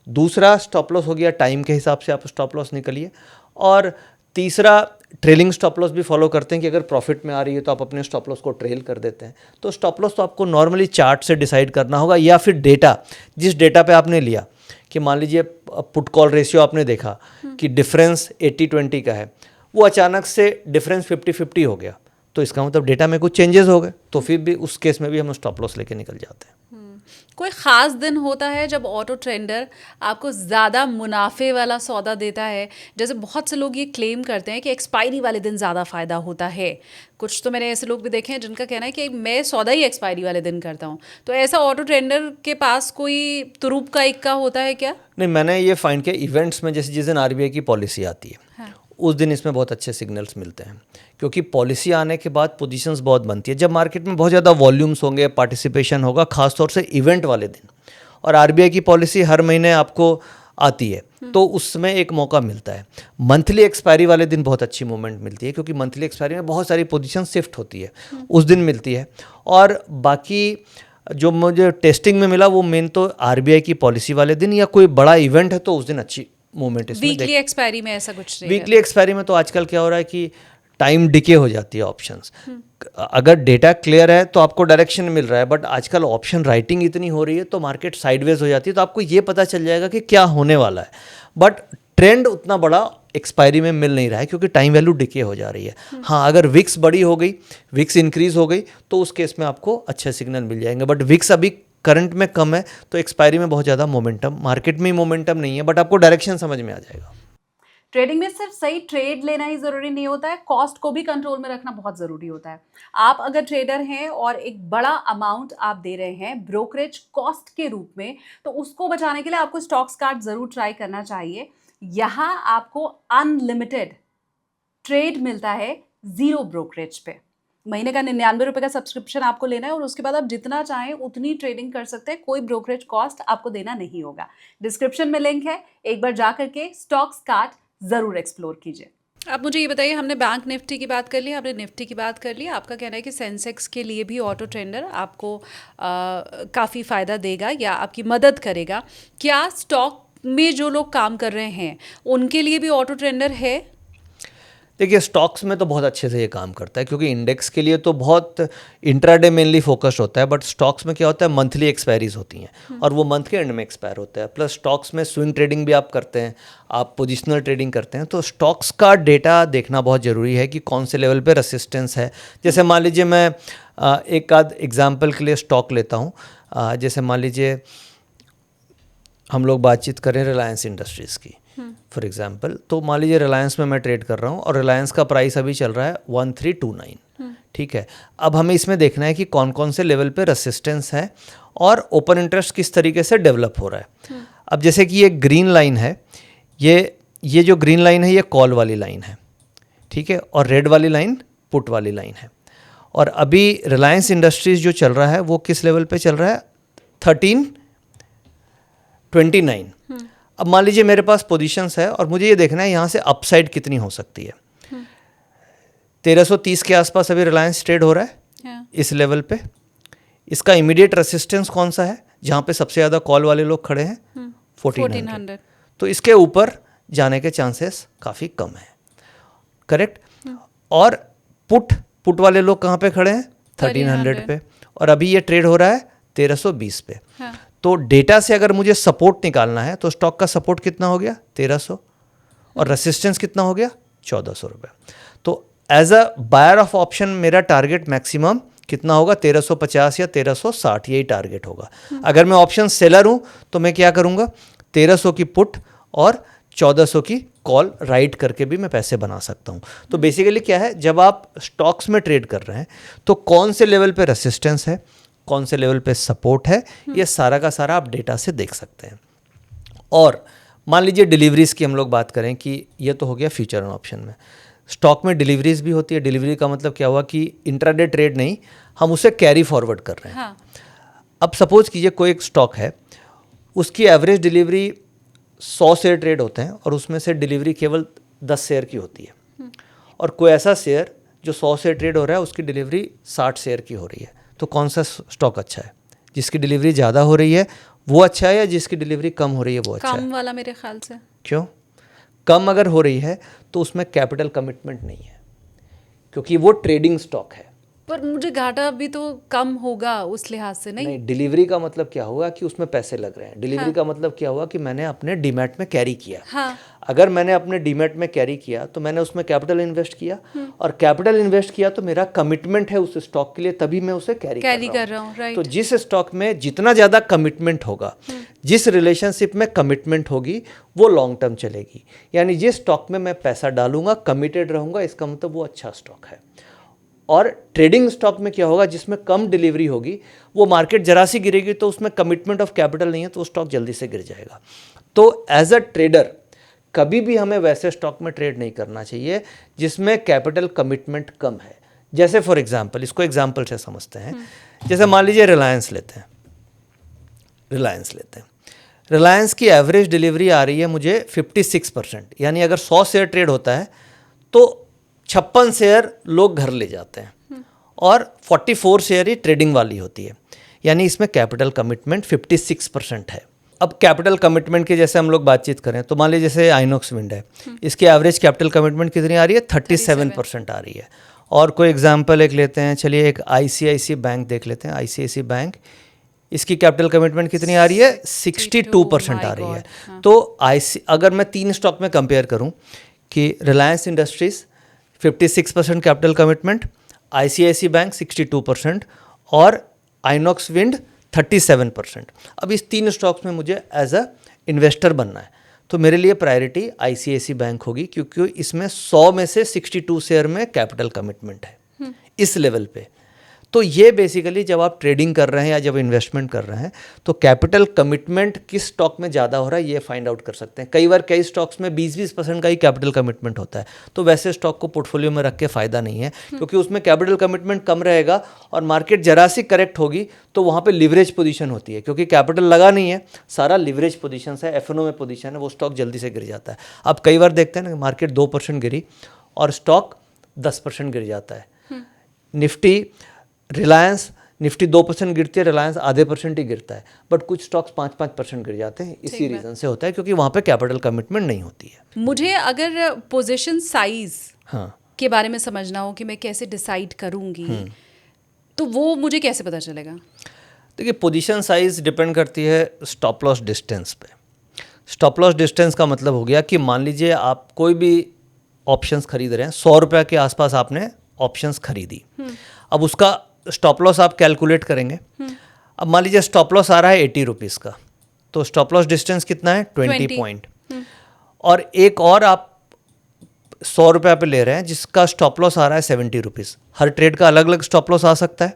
दूसरा स्टॉप लॉस हो गया टाइम के हिसाब से आप स्टॉप लॉस निकालिए, और तीसरा ट्रेलिंग स्टॉप लॉस भी फॉलो करते हैं कि अगर प्रॉफिट में आ रही है तो आप अपने स्टॉप लॉस को ट्रेल कर देते हैं। तो स्टॉप लॉस तो आपको नॉर्मली चार्ट से डिसाइड करना होगा, या फिर डेटा, जिस डेटा पे आपने लिया, कि मान लीजिए पुट कॉल रेशियो आपने देखा कि डिफरेंस 80-20 का है, वो अचानक से डिफरेंस 50-50 हो गया, तो इसका मतलब डेटा में कुछ चेंजेस हो गए, तो फिर भी उस केस में भी हम स्टॉप लॉस लेके निकल जाते हैं। कोई ख़ास दिन होता है जब ऑटो ट्रेडर आपको ज़्यादा मुनाफे वाला सौदा देता है? जैसे बहुत से लोग ये क्लेम करते हैं कि एक्सपायरी वाले दिन ज़्यादा फ़ायदा होता है। कुछ तो मैंने ऐसे लोग भी देखे हैं जिनका कहना है कि मैं सौदा ही एक्सपायरी वाले दिन करता हूँ। तो ऐसा ऑटो ट्रेडर के पास कोई तुरुप का इक्का होता है क्या? नहीं, मैंने ये फाइंड किया इवेंट्स में, जैसे जिस दिन आरबीआई की पॉलिसी आती है, हाँ, उस दिन इसमें बहुत अच्छे सिग्नल्स मिलते हैं, क्योंकि पॉलिसी आने के बाद पोजीशंस बहुत बनती है। जब मार्केट में बहुत ज़्यादा वॉल्यूम्स होंगे, पार्टिसिपेशन होगा, खासतौर से इवेंट वाले दिन, और आरबीआई की पॉलिसी हर महीने आपको आती है, तो उसमें एक मौका मिलता है। मंथली एक्सपायरी वाले दिन बहुत अच्छी मूवमेंट मिलती है, क्योंकि मंथली एक्सपायरी में बहुत सारी पोजीशन शिफ्ट होती है, उस दिन मिलती है। और बाकी जो मुझे टेस्टिंग में मिला वो मेन तो आरबीआई की पॉलिसी वाले दिन, या कोई बड़ा इवेंट है तो उस दिन अच्छी मूवमेंट। वीकली एक्सपायरी में ऐसा कुछ नहीं? वीकली एक्सपायरी में तो आजकल क्या हो रहा है कि टाइम डिके हो जाती है ऑप्शंस। अगर डेटा क्लियर है तो आपको डायरेक्शन मिल रहा है, बट आजकल ऑप्शन राइटिंग इतनी हो रही है तो मार्केट साइडवेज हो जाती है, तो आपको ये पता चल जाएगा कि क्या होने वाला है, बट ट्रेंड उतना बड़ा एक्सपायरी में मिल नहीं रहा है, क्योंकि टाइम वैल्यू डिके हो जा रही है। हाँ, अगर विक्स बड़ी हो गई, विक्स इंक्रीज हो गई, तो उस केस में आपको अच्छे सिग्नल मिल जाएंगे। बट विक्स अभी करंट में कम है, तो एक्सपायरी में बहुत ज़्यादा मोमेंटम, मार्केट में ही मोमेंटम नहीं है, बट आपको डायरेक्शन समझ में आ जाएगा। ट्रेडिंग में सिर्फ सही ट्रेड लेना ही जरूरी नहीं होता है, कॉस्ट को भी कंट्रोल में रखना बहुत जरूरी होता है। आप अगर ट्रेडर हैं और एक बड़ा अमाउंट आप दे रहे हैं ब्रोकरेज कॉस्ट के रूप में, तो उसको बचाने के लिए आपको स्टॉक्स कार्ड जरूर ट्राई करना चाहिए। यहाँ आपको अनलिमिटेड ट्रेड मिलता है जीरो ब्रोकरेज पे। महीने का 99 रुपए का सब्सक्रिप्शन आपको लेना है और उसके बाद आप जितना चाहें उतनी ट्रेडिंग कर सकते हैं, कोई ब्रोकरेज कॉस्ट आपको देना नहीं होगा। डिस्क्रिप्शन में लिंक है, एक बार जा करके स्टॉक्स कार्ड जरूर एक्सप्लोर कीजिए। अब मुझे ये बताइए, हमने बैंक निफ्टी की बात कर ली, हमने निफ्टी की बात कर ली, आपका कहना है कि सेंसेक्स के लिए भी ऑटो ट्रेडर आपको काफ़ी फ़ायदा देगा या आपकी मदद करेगा। क्या स्टॉक में जो लोग काम कर रहे हैं उनके लिए भी ऑटो ट्रेडर है? देखिए, स्टॉक्स में तो बहुत अच्छे से ये काम करता है, क्योंकि इंडेक्स के लिए तो बहुत इंट्राडे मेनली फोकस्ड होता है, बट स्टॉक्स में क्या होता है, मंथली एक्सपायरीज होती हैं और वो मंथ के एंड में एक्सपायर होता है। प्लस स्टॉक्स में स्विंग ट्रेडिंग भी आप करते हैं, आप पोजिशनल ट्रेडिंग करते हैं, तो स्टॉक्स का डेटा देखना बहुत ज़रूरी है कि कौन से लेवल पे रेसिस्टेंस है। जैसे मान लीजिए मैं एक आध एग्जाम्पल के लिए स्टॉक लेता हूँ। जैसे मान लीजिए हम लोग बातचीत करें रिलायंस इंडस्ट्रीज़ की फॉर एग्जांपल, तो मान लीजिए रिलायंस में मैं ट्रेड कर रहा हूँ और रिलायंस का प्राइस अभी चल रहा है 1329, ठीक है। अब हमें इसमें देखना है कि कौन कौन से लेवल पे रेसिस्टेंस है और ओपन इंटरेस्ट किस तरीके से डेवलप हो रहा है। अब जैसे कि ये ग्रीन लाइन है, ये जो ग्रीन लाइन है ये कॉल वाली लाइन है, ठीक है, और रेड वाली लाइन पुट वाली लाइन है। और अभी रिलायंस इंडस्ट्रीज़ जो चल रहा है वो किस लेवल पे चल रहा है, 1329। अब मान लीजिए मेरे पास पोजीशंस है और मुझे ये देखना है यहाँ से अपसाइड कितनी हो सकती है। 1330 के आसपास अभी रिलायंस ट्रेड हो रहा है इस लेवल पे। इसका इमीडिएट रेसिस्टेंस कौन सा है, जहाँ पे सबसे ज़्यादा कॉल वाले लोग खड़े हैं, 1400। तो इसके ऊपर जाने के चांसेस काफ़ी कम है, करेक्ट। और पुट वाले लोग कहाँ पे खड़े हैं, 1300 पे, और अभी ये ट्रेड हो रहा है 1320 पे। तो डेटा से अगर मुझे सपोर्ट निकालना है तो स्टॉक का सपोर्ट कितना हो गया, 1300, और रेसिस्टेंस कितना हो गया, 1400 रुपये। तो as a buyer of option मेरा टारगेट मैक्सिमम कितना होगा, 1350 या 1360, यही टारगेट होगा। अगर मैं ऑप्शन सेलर हूँ तो मैं क्या करूँगा, 1300 की पुट और 1400 की कॉल राइट करके भी मैं पैसे बना सकता हूँ। तो बेसिकली क्या है, जब आप स्टॉक्स में ट्रेड कर रहे हैं तो कौन से लेवल पे रेसिस्टेंस है, कौन से लेवल पे सपोर्ट है, ये सारा का सारा आप डेटा से देख सकते हैं। और मान लीजिए डिलीवरीज की हम लोग बात करें कि ये तो हो गया फ्यूचर एंड ऑप्शन में। स्टॉक में डिलीवरीज भी होती है। डिलीवरी का मतलब क्या हुआ कि इंट्राडे ट्रेड नहीं, हम उसे कैरी फॉरवर्ड कर रहे हैं। हाँ। अब सपोज कीजिए कोई एक स्टॉक है, उसकी एवरेज डिलीवरी 100 शेयर ट्रेड होते हैं और उसमें से डिलीवरी केवल 10 शेयर की होती है, और कोई ऐसा शेयर जो 100 शेयर ट्रेड हो रहा है उसकी डिलीवरी 60 शेयर की हो रही है। तो कौन सा स्टॉक अच्छा है, जिसकी डिलीवरी ज़्यादा हो रही है वो अच्छा है या जिसकी डिलीवरी कम हो रही है वो अच्छा है? कम वाला मेरे ख्याल से। क्यों? कम अगर हो रही है तो उसमें कैपिटल कमिटमेंट नहीं है, क्योंकि वो ट्रेडिंग स्टॉक है। पर मुझे घाटा भी तो कम होगा उस लिहाज से। नहीं, डिलीवरी का मतलब क्या हुआ कि उसमें पैसे लग रहे हैं। डिलीवरी का मतलब क्या हुआ कि मैंने अपने डीमैट में कैरी किया। हाँ। अगर मैंने अपने डीमैट में कैरी किया तो मैंने उसमें कैपिटल इन्वेस्ट किया, और कैपिटल इन्वेस्ट किया तो मेरा कमिटमेंट है उस स्टॉक के लिए, तभी मैं उसे कैरी कर रहा हूँ। राइट। तो जिस स्टॉक में जितना ज़्यादा कमिटमेंट होगा, जिस रिलेशनशिप में कमिटमेंट होगी, वो लॉन्ग टर्म चलेगी। यानी जिस स्टॉक में मैं पैसा डालूंगा, कमिटेड रहूंगा, इसका मतलब वो अच्छा स्टॉक है। और ट्रेडिंग स्टॉक में क्या होगा, जिसमें कम डिलीवरी होगी, वो मार्केट जरा सी गिरेगी तो उसमें कमिटमेंट ऑफ कैपिटल नहीं है, तो स्टॉक जल्दी से गिर जाएगा। तो एज अ ट्रेडर कभी भी हमें वैसे स्टॉक में ट्रेड नहीं करना चाहिए जिसमें कैपिटल कमिटमेंट कम है। जैसे फॉर एग्जांपल, इसको एग्जांपल से समझते हैं। जैसे मान लीजिए रिलायंस लेते हैं। रिलायंस की एवरेज डिलीवरी आ रही है मुझे 56%, यानी अगर 100 शेयर ट्रेड होता है तो 56 शेयर लोग घर ले जाते हैं और 44 शेयर ही ट्रेडिंग वाली होती है, यानी इसमें कैपिटल कमिटमेंट 56% है। अब कैपिटल कमिटमेंट की जैसे हम लोग बातचीत करें तो मान लीजिए जैसे आइनॉक्स विंड है, इसकी एवरेज कैपिटल कमिटमेंट कितनी आ रही है, 37% आ रही है। और कोई एग्जांपल एक लेते हैं, चलिए एक ICICI बैंक देख लेते हैं। ICICI बैंक, इसकी कैपिटल कमिटमेंट कितनी आ रही है, 62% आ रही है। तो अगर मैं 3 स्टॉक में कंपेयर करूं कि Reliance industries 56% capital commitment, ICICI bank 62% और आइनॉक्स विंड 37%। अब इस 3 स्टॉक्स में मुझे एज अ इन्वेस्टर बनना है, तो मेरे लिए प्रायोरिटी ICICI बैंक होगी, क्योंकि इसमें 100 में से 62 शेयर में कैपिटल कमिटमेंट है इस लेवल पे। तो ये बेसिकली जब आप ट्रेडिंग कर रहे हैं या जब इन्वेस्टमेंट कर रहे हैं तो कैपिटल कमिटमेंट किस स्टॉक में ज़्यादा हो रहा है ये फाइंड आउट कर सकते हैं। कई बार कई स्टॉक्स में 20-20% का ही कैपिटल कमिटमेंट होता है, तो वैसे स्टॉक को पोर्टफोलियो में रख के फ़ायदा नहीं है, क्योंकि उसमें कैपिटल कमिटमेंट कम रहेगा और मार्केट जरा सी करेक्ट होगी तो वहाँ पर लिवरेज पोजीशन होती है, क्योंकि कैपिटल लगा नहीं है, सारा लिवरेज पोजीशन है, FNO में पोजीशन है, वो स्टॉक जल्दी से गिर जाता है। अब कई बार देखते हैं ना मार्केट 2% गिरी और स्टॉक 10% गिर जाता है। निफ्टी रिलायंस निफ्टी 2% गिरती है, रिलायंस आधे % ही गिरता है, बट कुछ स्टॉक्स 5-5% गिर जाते हैं। इसी रीज़न से होता है क्योंकि वहाँ पे कैपिटल कमिटमेंट नहीं होती है। मुझे अगर पोजीशन साइज हाँ के बारे में समझना हो कि मैं कैसे डिसाइड करूंगी, तो वो मुझे कैसे पता चलेगा? देखिए, पोजीशन साइज डिपेंड करती है स्टॉप लॉस डिस्टेंस पे। स्टॉप लॉस डिस्टेंस का मतलब हो गया कि मान लीजिए आप कोई भी ऑप्शंस खरीद रहे हैं, 100 रुपये के आसपास आपने ऑप्शंस खरीदी, अब उसका स्टॉप लॉस आप कैलकुलेट करेंगे। अब मान लीजिए स्टॉप लॉस आ रहा है 80 रुपीज़ का, तो स्टॉप लॉस डिस्टेंस कितना है 20 पॉइंट, और एक और आप 100 रुपये पे ले रहे हैं जिसका स्टॉप लॉस आ रहा है 70 रुपीज़। हर ट्रेड का अलग अलग स्टॉप लॉस आ सकता है,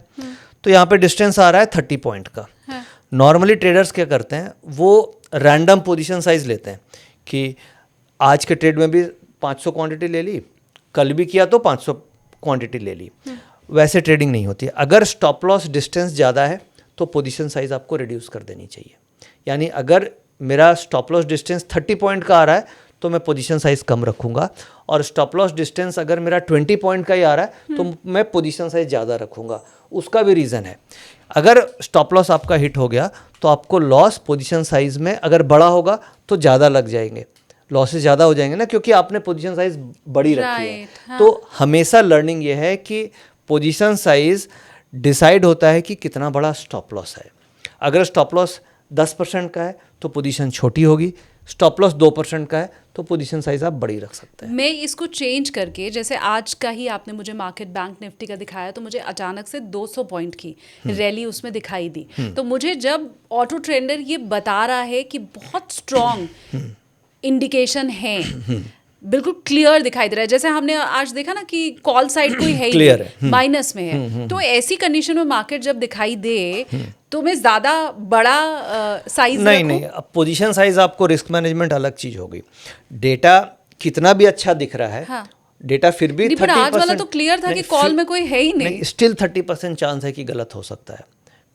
तो यहाँ पे डिस्टेंस आ रहा है 30 पॉइंट का। नॉर्मली ट्रेडर्स क्या करते हैं, वो रैंडम पोजीशन साइज लेते हैं कि आज के ट्रेड में भी 500 क्वांटिटी ले ली, कल भी किया तो 500 क्वांटिटी ले ली। वैसे ट्रेडिंग नहीं होती है। अगर स्टॉप लॉस डिस्टेंस ज़्यादा है तो पोजीशन साइज आपको रिड्यूस कर देनी चाहिए। यानी अगर मेरा स्टॉप लॉस डिस्टेंस 30 पॉइंट का आ रहा है तो मैं पोजीशन साइज कम रखूंगा, और स्टॉप लॉस डिस्टेंस अगर मेरा 20 पॉइंट का ही आ रहा है तो मैं पोजीशन साइज ज़्यादा रखूंगा। उसका भी रीज़न है, अगर स्टॉप लॉस आपका हिट हो गया तो आपको लॉस पोजीशन साइज में अगर बड़ा होगा तो ज़्यादा लग जाएंगे, लॉसेस ज़्यादा हो जाएंगे ना, क्योंकि आपने पोजीशन साइज बड़ी रखी है। हाँ। तो हमेशा लर्निंग ये है कि पोजीशन साइज डिसाइड होता है कि कितना बड़ा स्टॉप लॉस है। अगर स्टॉप लॉस 10% का है तो पोजीशन छोटी होगी, स्टॉप लॉस 2% का है तो पोजीशन साइज आप बड़ी रख सकते हैं। मैं इसको चेंज करके, जैसे आज का ही आपने मुझे मार्केट बैंक निफ्टी का दिखाया तो मुझे अचानक से 200 पॉइंट की रैली उसमें दिखाई दी, तो मुझे जब ऑटो ट्रेडर ये बता रहा है कि बहुत स्ट्रॉन्ग इंडिकेशन है, बिल्कुल क्लियर दिखाई दे रहा है, जैसे हमने आज देखा ना कि कॉल साइड कोई है ही Clear नहीं, माइनस में है, तो ऐसी कंडीशन में मार्केट जब दिखाई दे तो मैं ज़्यादा बड़ा साइज नहीं, अब पोजीशन साइज आपको रिस्क मैनेजमेंट अलग चीज़ होगी। डेटा कितना भी अच्छा दिख रहा है, हाँ। डेटा फिर भी 30%, आज वाला तो क्लियर था कि कॉल में कोई है ही नहीं, स्टिल 30% चांस है कि गलत हो सकता है।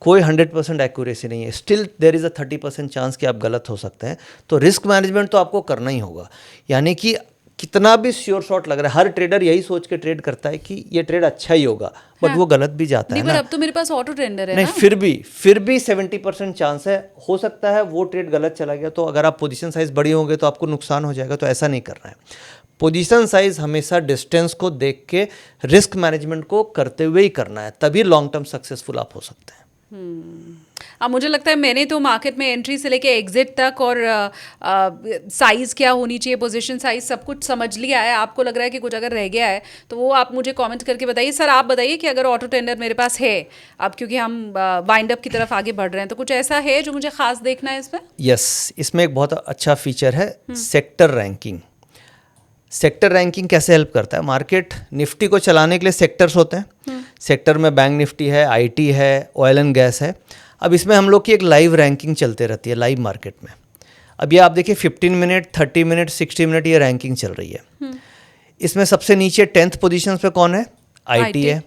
कोई 100% एक्यूरेसी नहीं है, still there is a 30% chance कि आप गलत हो सकते हैं। तो रिस्क मैनेजमेंट तो आपको करना ही होगा। यानी कि कितना भी श्योर शॉट लग रहा है, हर ट्रेडर यही सोच के ट्रेड करता है कि ये ट्रेड अच्छा ही होगा, बट वो गलत भी जाता है ना। अब तो मेरे पास ऑटो ट्रेडर है नहीं, ना? फिर भी 70% चांस है, हो सकता है वो ट्रेड गलत चला गया, तो अगर आप पोजीशन साइज बड़ी होंगे तो आपको नुकसान हो जाएगा, तो ऐसा नहीं करना है। पोजीशन साइज हमेशा डिस्टेंस को देख के रिस्क मैनेजमेंट को करते हुए ही करना है, तभी लॉन्ग टर्म सक्सेसफुल आप हो सकते हैं। अब मुझे लगता है मैंने तो मार्केट में एंट्री से लेके एग्जिट तक और साइज़ क्या होनी चाहिए, पोजीशन साइज, सब कुछ समझ लिया है। आपको लग रहा है कि कुछ अगर रह गया है तो वो आप मुझे कमेंट करके बताइए। सर आप बताइए कि अगर ऑटो टेंडर मेरे पास है अब, क्योंकि हम वाइंड अप की तरफ आगे बढ़ रहे हैं, तो कुछ ऐसा है जो मुझे खास देखना है इसमें? यस, इसमें एक बहुत अच्छा फीचर है सेक्टर रैंकिंग। सेक्टर रैंकिंग कैसे हेल्प करता है? मार्केट निफ्टी को चलाने के लिए सेक्टर्स होते हैं। सेक्टर में बैंक निफ्टी है, आईटी है, ऑयल एंड गैस है। अब इसमें हम लोग की एक लाइव रैंकिंग चलते रहती है लाइव मार्केट में। अब ये आप देखिए 15 मिनट, 30 मिनट, 60 मिनट ये रैंकिंग चल रही है। इसमें सबसे नीचे 10th पोजीशन पे कौन है? आईटी है,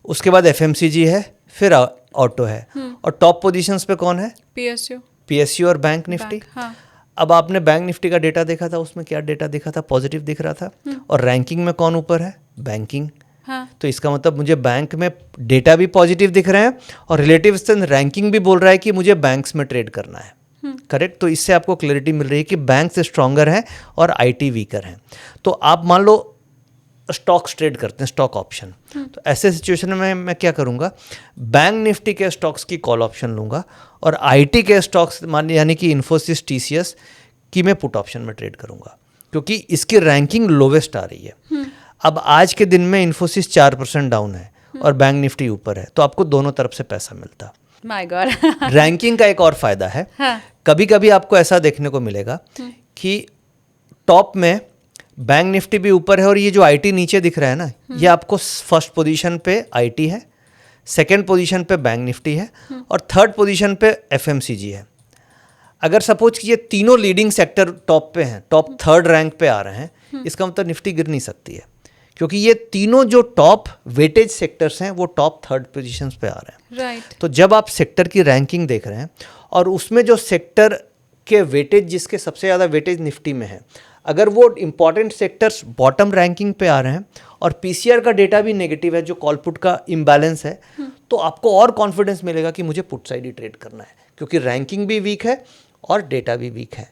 उसके बाद एफएमसीजी है, फिर ऑटो है, और टॉप पोजीशंस पे कौन है? पीएसयू और बैंक निफ्टी। हाँ। अब आपने बैंक निफ्टी का डेटा देखा था, उसमें क्या डेटा दिखा था? पॉजिटिव दिख रहा था। और रैंकिंग में कौन ऊपर है? बैंकिंग। हाँ। तो इसका मतलब मुझे बैंक में डेटा भी पॉजिटिव दिख रहे हैं और रिलेटिव स्ट्रेंथ रैंकिंग भी बोल रहा है कि मुझे बैंक्स में ट्रेड करना है। करेक्ट? तो इससे आपको क्लैरिटी मिल रही है कि बैंक से स्ट्रॉन्गर है और आईटी वीकर है। तो आप मान लो स्टॉक्स ट्रेड करते हैं, स्टॉक ऑप्शन, तो ऐसे सिचुएशन में मैं क्या करूंगा? बैंक निफ्टी के स्टॉक्स की कॉल ऑप्शन लूंगा और आईटी के स्टॉक्स यानी कि इन्फोसिस, टीसीएस की मैं पुट ऑप्शन में ट्रेड करूंगा, क्योंकि इसकी रैंकिंग लोवेस्ट आ रही है। अब आज के दिन में इन्फोसिस 4% डाउन है और बैंक निफ्टी ऊपर है, तो आपको दोनों तरफ से पैसा मिलता। My God. रैंकिंग का एक और फायदा है, हाँ। कभी कभी आपको ऐसा देखने को मिलेगा कि टॉप में बैंक निफ्टी भी ऊपर है और ये जो आईटी नीचे दिख रहा है ना, ये आपको फर्स्ट पोजीशन पे आईटी है, सेकंड पोजीशन पे बैंक निफ्टी है और थर्ड पोजीशन पे एफएमसीजी है। अगर सपोज कि ये तीनों लीडिंग सेक्टर टॉप पे हैं, टॉप थर्ड रैंक पे आ रहे हैं, इसका मतलब निफ्टी गिर नहीं सकती है, क्योंकि ये तीनों जो टॉप वेटेज सेक्टर्स हैं वो टॉप थर्ड पोजीशंस पे आ रहे हैं। राइट। तो जब आप सेक्टर की रैंकिंग देख रहे हैं और उसमें जो सेक्टर के वेटेज, जिसके सबसे ज़्यादा वेटेज निफ्टी में है, अगर वो इंपॉर्टेंट सेक्टर्स बॉटम रैंकिंग पे आ रहे हैं और पीसीआर का डेटा भी नेगेटिव है, जो कॉल पुट का इम्बैलेंस है, तो आपको और कॉन्फिडेंस मिलेगा कि मुझे पुट साइड ही ट्रेड करना है, क्योंकि रैंकिंग भी वीक है और डेटा भी वीक है।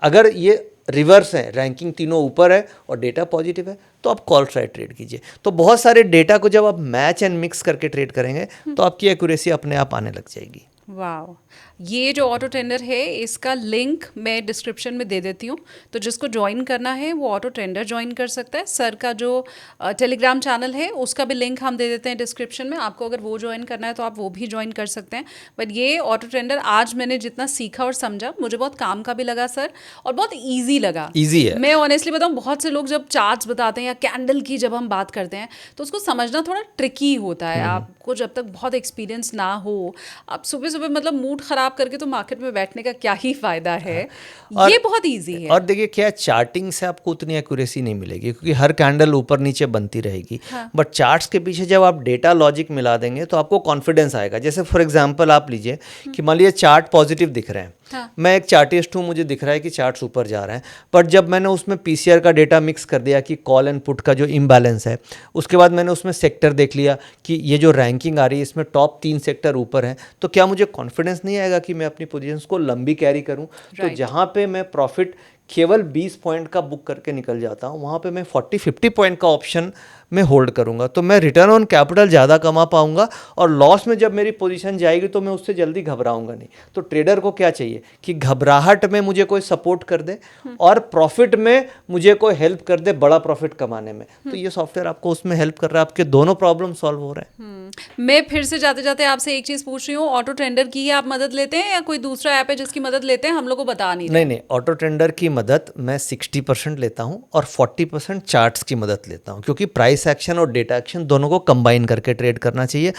अगर ये रिवर्स है, रैंकिंग तीनों ऊपर है और डेटा पॉजिटिव है, तो आप कॉल साइड ट्रेड कीजिए। तो बहुत सारे डेटा को जब आप मैच एंड मिक्स करके ट्रेड करेंगे तो आपकी एक्यूरेसी अपने आप आने लग जाएगी। वाह, ये जो ऑटो ट्रेंडर है इसका लिंक मैं डिस्क्रिप्शन में दे देती हूँ, तो जिसको ज्वाइन करना है वो ऑटो ट्रेंडर ज्वाइन कर सकता है। सर का जो टेलीग्राम चैनल है उसका भी लिंक हम दे देते हैं डिस्क्रिप्शन में, आपको अगर वो ज्वाइन करना है तो आप वो भी ज्वाइन कर सकते हैं। बट ये ऑटो ट्रेंडर आज मैंने जितना सीखा और समझा, मुझे बहुत काम का भी लगा सर, और बहुत ईजी लगा। ईजी है। मैं ऑनेस्टली बताऊँ, बहुत से लोग जब चार्ट्स बताते हैं या कैंडल की जब हम बात करते हैं तो उसको समझना थोड़ा ट्रिकी होता है। आपको जब तक बहुत एक्सपीरियंस ना हो, आप सुबह सुबह मतलब मूड खराब करके तो मार्केट में बैठने का क्या ही फायदा है। ये बहुत इजी है। और देखिए क्या, चार्टिंग से आपको उतनी एक्यूरेसी नहीं मिलेगी, क्योंकि हर कैंडल ऊपर नीचे बनती रहेगी। बट चार्ट्स के पीछे जब आप डेटा लॉजिक मिला देंगे तो आपको कॉन्फिडेंस आएगा। जैसे फॉर एग्जांपल आप लीजिए कि मान लीजिए चार्ट पॉजिटिव दिख रहे हैं, मैं एक चार्टिस्ट हूँ, मुझे दिख रहा है कि चार्ट्स ऊपर जा रहे हैं, बट जब मैंने उसमें पीसीआर का डेटा मिक्स कर दिया कि कॉल एंड पुट का जो इम्बैलेंस है, उसके बाद मैंने उसमें सेक्टर देख लिया कि ये जो रैंकिंग आ रही है इसमें टॉप 3 सेक्टर ऊपर हैं, तो क्या मुझे कॉन्फिडेंस नहीं आएगा कि मैं अपनी पोजीशंस को लंबी कैरी करूं? तो जहां पे मैं प्रॉफिट केवल 20 पॉइंट का बुक करके निकल जाता हूं, वहां पे मैं 40-50 पॉइंट का ऑप्शन में होल्ड करूंगा, तो मैं रिटर्न ऑन कैपिटल ज़्यादा कमा पाऊंगा और लॉस में जब मेरी पोजीशन जाएगी तो मैं उससे जल्दी घबराऊंगा नहीं। तो ट्रेडर को क्या चाहिए कि घबराहट में मुझे कोई सपोर्ट कर दे और प्रॉफिट में मुझे कोई हेल्प कर दे बड़ा प्रॉफिट कमाने में। तो ये सॉफ्टवेयर आपको उसमें हेल्प कर रहा है, आपके दोनों प्रॉब्लम सॉल्व हो रहे हैं। मैं फिर से जाते जाते आपसे एक चीज़ पूछ रही हूँ, ऑटो ट्रेंडर की ही आप मदद लेते हैं या कोई दूसरा ऐप है जिसकी मदद लेते हैं, हम लोग को बता नहीं रहे? नहीं, ऑटो ट्रेंडर की मदद मैं 60% लेता हूं और 40% चार्ट्स की मदद लेता हूं, क्योंकि प्राइस एक्शन और डेटा एक्शन दोनों को कंबाइन करके ट्रेड करना चाहिए।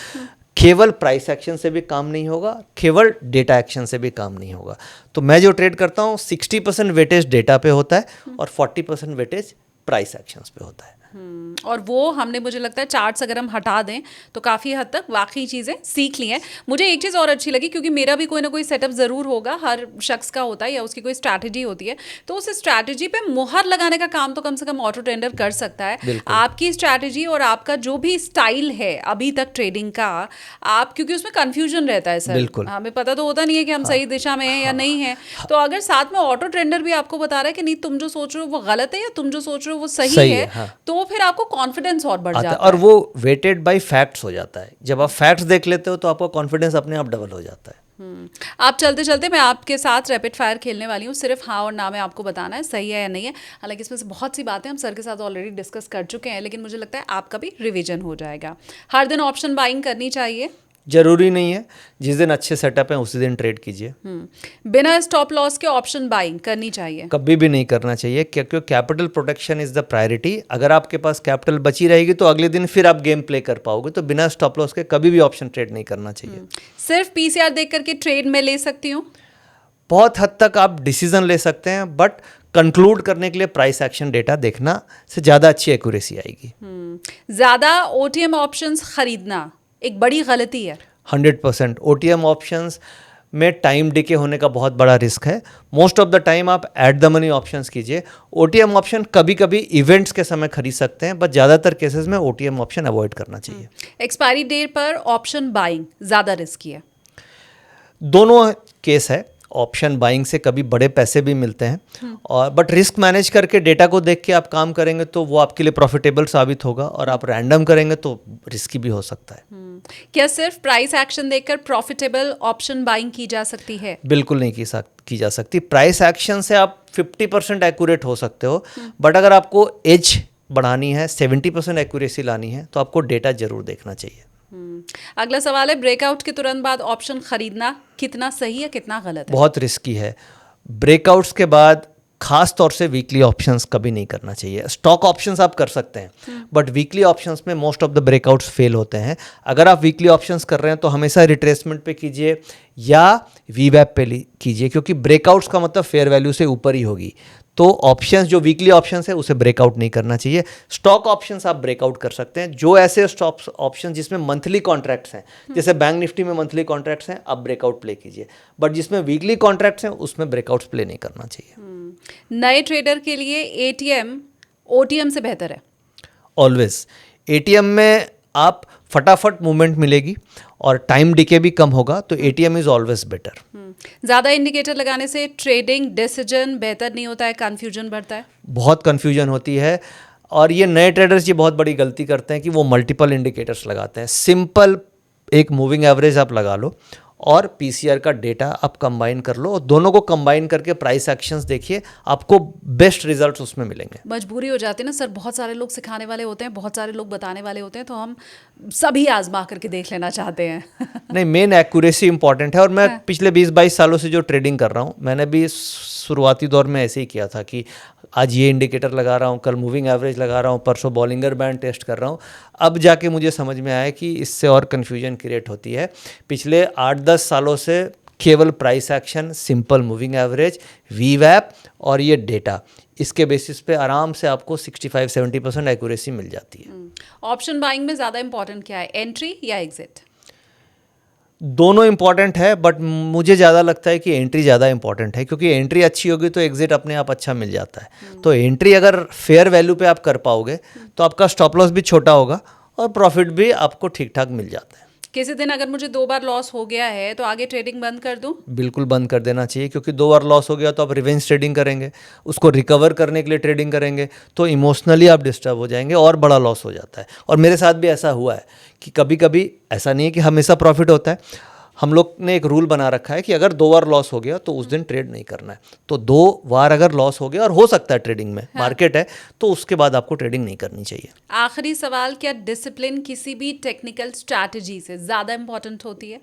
केवल प्राइस एक्शन से भी काम नहीं होगा, केवल डेटा एक्शन से भी काम नहीं होगा। तो मैं जो ट्रेड करता हूं 60% वेटेज डेटा पे होता है और 40% वेटेज प्राइस एक्शंस पे होता है। और वो हमने, मुझे लगता है चार्ट्स अगर हम हटा दें तो काफ़ी हद तक वाकई चीज़ें सीख ली हैं। मुझे एक चीज़ और अच्छी लगी, क्योंकि मेरा भी कोई ना कोई सेटअप ज़रूर होगा, हर शख्स का होता है या उसकी कोई स्ट्रैटेजी होती है, तो उस स्ट्रैटेजी पे मुहर लगाने का काम तो कम से कम ऑटो ट्रेंडर कर सकता है। आपकी स्ट्रैटेजी और आपका जो भी स्टाइल है अभी तक ट्रेडिंग का, आप, क्योंकि उसमें कन्फ्यूजन रहता है सर, हमें पता तो होता नहीं है कि हम सही दिशा में हैं या नहीं है। तो अगर साथ में ऑटो ट्रेंडर भी आपको बता रहा है कि नहीं, तुम जो सोच रहे हो वो गलत है या तुम जो सोच रहे हो वो सही है, तो फिर आपको कॉन्फिडेंस और बढ़ जाता है और वो वेटेड बाय फैक्ट्स हो जाता है। जब आप फैक्ट्स देख लेते हो तो आपका कॉन्फिडेंस अपने आप डबल हो जाता है। आप चलते चलते मैं आपके साथ रैपिड फायर खेलने वाली हूँ, सिर्फ हाँ और ना में आपको बताना है सही है या नहीं है। हालांकि इसमें से बहुत सी बातें हम सर के साथ ऑलरेडी डिस्कस कर चुके हैं, लेकिन मुझे लगता है आपका भी रिवीजन हो जाएगा। हर दिन ऑप्शन बाइंग करनी चाहिए? जरूरी नहीं है, जिस दिन अच्छे सेटअप है उसी दिन ट्रेड कीजिए। बिना स्टॉप लॉस के ऑप्शन बाइंग करनी चाहिए? कभी भी नहीं करना चाहिए, क्योंकि capital protection is the priority. अगर आपके पास कैपिटल बची रहेगी तो अगले दिन फिर आप गेम प्ले कर पाओगे। तो बिना स्टॉप लॉस के कभी भी ऑप्शन ट्रेड नहीं करना चाहिए। सिर्फ पीसीआर देख करके ट्रेड में ले सकती हूँ? बहुत हद तक आप डिसीजन ले सकते हैं, बट कंक्लूड करने के लिए प्राइस एक्शन डेटा देखना से ज़्यादा अच्छी एक्यूरेसी आएगी। ज़्यादा ओटीएम ऑप्शंस खरीदना एक बड़ी गलती है? 100%। ओटीएम ऑप्शंस में टाइम डिके होने का बहुत बड़ा रिस्क है। मोस्ट ऑफ द टाइम आप एट द मनी ऑप्शंस कीजिए। ओटीएम ऑप्शन कभी कभी इवेंट्स के समय खरीद सकते हैं, बट ज़्यादातर केसेस में ओटीएम ऑप्शन अवॉइड करना चाहिए। एक्सपायरी डेट पर ऑप्शन बाइंग ज़्यादा रिस्की है? दोनों केस है। ऑप्शन बाइंग से कभी बड़े पैसे भी मिलते हैं, और बट रिस्क मैनेज करके डेटा को देख के आप काम करेंगे तो वो आपके लिए प्रॉफिटेबल साबित होगा, और आप रैंडम करेंगे तो रिस्की भी हो सकता है। क्या सिर्फ प्राइस एक्शन देखकर प्रॉफिटेबल ऑप्शन बाइंग की जा सकती है? बिल्कुल नहीं की जा सकती। प्राइस एक्शन से आप 50% एक्यूरेट हो सकते हो, बट अगर आपको एज बढ़ानी है, 70% एक्यूरेसी लानी है, तो आपको डेटा जरूर देखना चाहिए। अगला सवाल है, ब्रेकआउट के तुरंत बाद ऑप्शन खरीदना कितना सही है, कितना गलत है? बहुत रिस्की है। ब्रेकआउट्स के बाद खास तौर से वीकली ऑप्शंस कभी नहीं करना चाहिए। स्टॉक ऑप्शंस आप कर सकते हैं, बट वीकली ऑप्शंस में most of the breakouts fail होते हैं। अगर आप वीकली ऑप्शंस कर रहे हैं तो हमेशा रिट्रेसमेंट पे कीजिए या वीवैप पे कीजिए, क्योंकि ब्रेकआउट्स का मतलब फेयर वैल्यू से ऊपर ही होगी। तो ऑप्शंस जो वीकली ऑप्शंस है उसे ब्रेकआउट नहीं करना चाहिए। स्टॉक ऑप्शंस आप ब्रेकआउट कर सकते हैं। जो ऐसे स्टॉक ऑप्शन जिसमें मंथली कॉन्ट्रैक्ट्स हैं, जैसे बैंक निफ्टी में मंथली कॉन्ट्रैक्ट्स हैं, आप ब्रेकआउट प्ले कीजिए, बट जिसमें वीकली कॉन्ट्रैक्ट्स हैं उसमें ब्रेकआउट्स प्ले नहीं करना चाहिए। नए ट्रेडर के लिए एटीएम ओटीएम से बेहतर है? ऑलवेज एटीएम में आप फटाफट मूवमेंट मिलेगी और टाइम डिके भी कम होगा, तो एटीएम इज ऑलवेज बेटर। ज़्यादा इंडिकेटर लगाने से ट्रेडिंग डिसीजन बेहतर नहीं होता है, कंफ्यूजन बढ़ता है? बहुत कन्फ्यूजन होती है, और ये नए ट्रेडर्स ये बहुत बड़ी गलती करते हैं कि वो मल्टीपल इंडिकेटर्स लगाते हैं। सिंपल एक मूविंग एवरेज आप लगा लो और पीसीआर का डेटा आप कंबाइन कर लो, और दोनों को कंबाइन करके प्राइस एक्शंस देखिए, आपको बेस्ट रिजल्ट्स उसमें मिलेंगे। मजबूरी हो जाती है ना सर, बहुत सारे लोग सिखाने वाले होते हैं, बहुत सारे लोग बताने वाले होते हैं, तो हम सभी आजमा करके देख लेना चाहते हैं। नहीं, मेन एक्यूरेसी इंपॉर्टेंट है। और मैं पिछले 20-22 सालों से जो ट्रेडिंग कर रहा हूँ, मैंने भी शुरुआती दौर में ऐसे ही किया था कि आज ये इंडिकेटर लगा रहा हूँ, कल मूविंग एवरेज लगा रहा हूँ, परसों बॉलिंगर बैंड टेस्ट कर रहा हूँ। अब जाके मुझे समझ में आया कि इससे और कन्फ्यूजन क्रिएट होती है। पिछले 8-10 सालों से केवल price action, simple moving average, वीवैप और ये डेटा, इसके बेसिस पे आराम से आपको 65-70% एक्यूरेसी मिल जाती है। ऑप्शन बाइंग में ज़्यादा इंपॉर्टेंट क्या है, एंट्री या एग्जिट? दोनों इंपॉर्टेंट है, बट मुझे ज़्यादा लगता है कि एंट्री ज़्यादा इंपॉर्टेंट है, क्योंकि एंट्री अच्छी होगी तो एग्जिट अपने आप अच्छा मिल जाता है। तो एंट्री अगर फेयर वैल्यू पे आप कर पाओगे तो आपका स्टॉप लॉस भी छोटा होगा और प्रॉफिट भी आपको ठीक ठाक मिल जाता है। किसी दिन अगर मुझे 2 बार लॉस हो गया है तो आगे ट्रेडिंग बंद कर दूं? बिल्कुल बंद कर देना चाहिए, क्योंकि 2 बार लॉस हो गया तो आप रिवेंज ट्रेडिंग करेंगे, उसको रिकवर करने के लिए ट्रेडिंग करेंगे, तो इमोशनली आप डिस्टर्ब हो जाएंगे और बड़ा लॉस हो जाता है। और मेरे साथ भी ऐसा हुआ है कि कभी कभी, ऐसा नहीं है कि हमेशा प्रॉफिट होता है, हम लोग ने एक रूल बना रखा है कि अगर 2 बार लॉस हो गया तो उस दिन ट्रेड नहीं करना है। तो 2 बार अगर लॉस हो गया, और हो सकता है ट्रेडिंग में, मार्केट है, तो उसके बाद आपको ट्रेडिंग नहीं करनी चाहिए। आखिरी सवाल, क्या डिसिप्लिन किसी भी टेक्निकल स्ट्रैटेजी से ज़्यादा इंपॉर्टेंट होती है?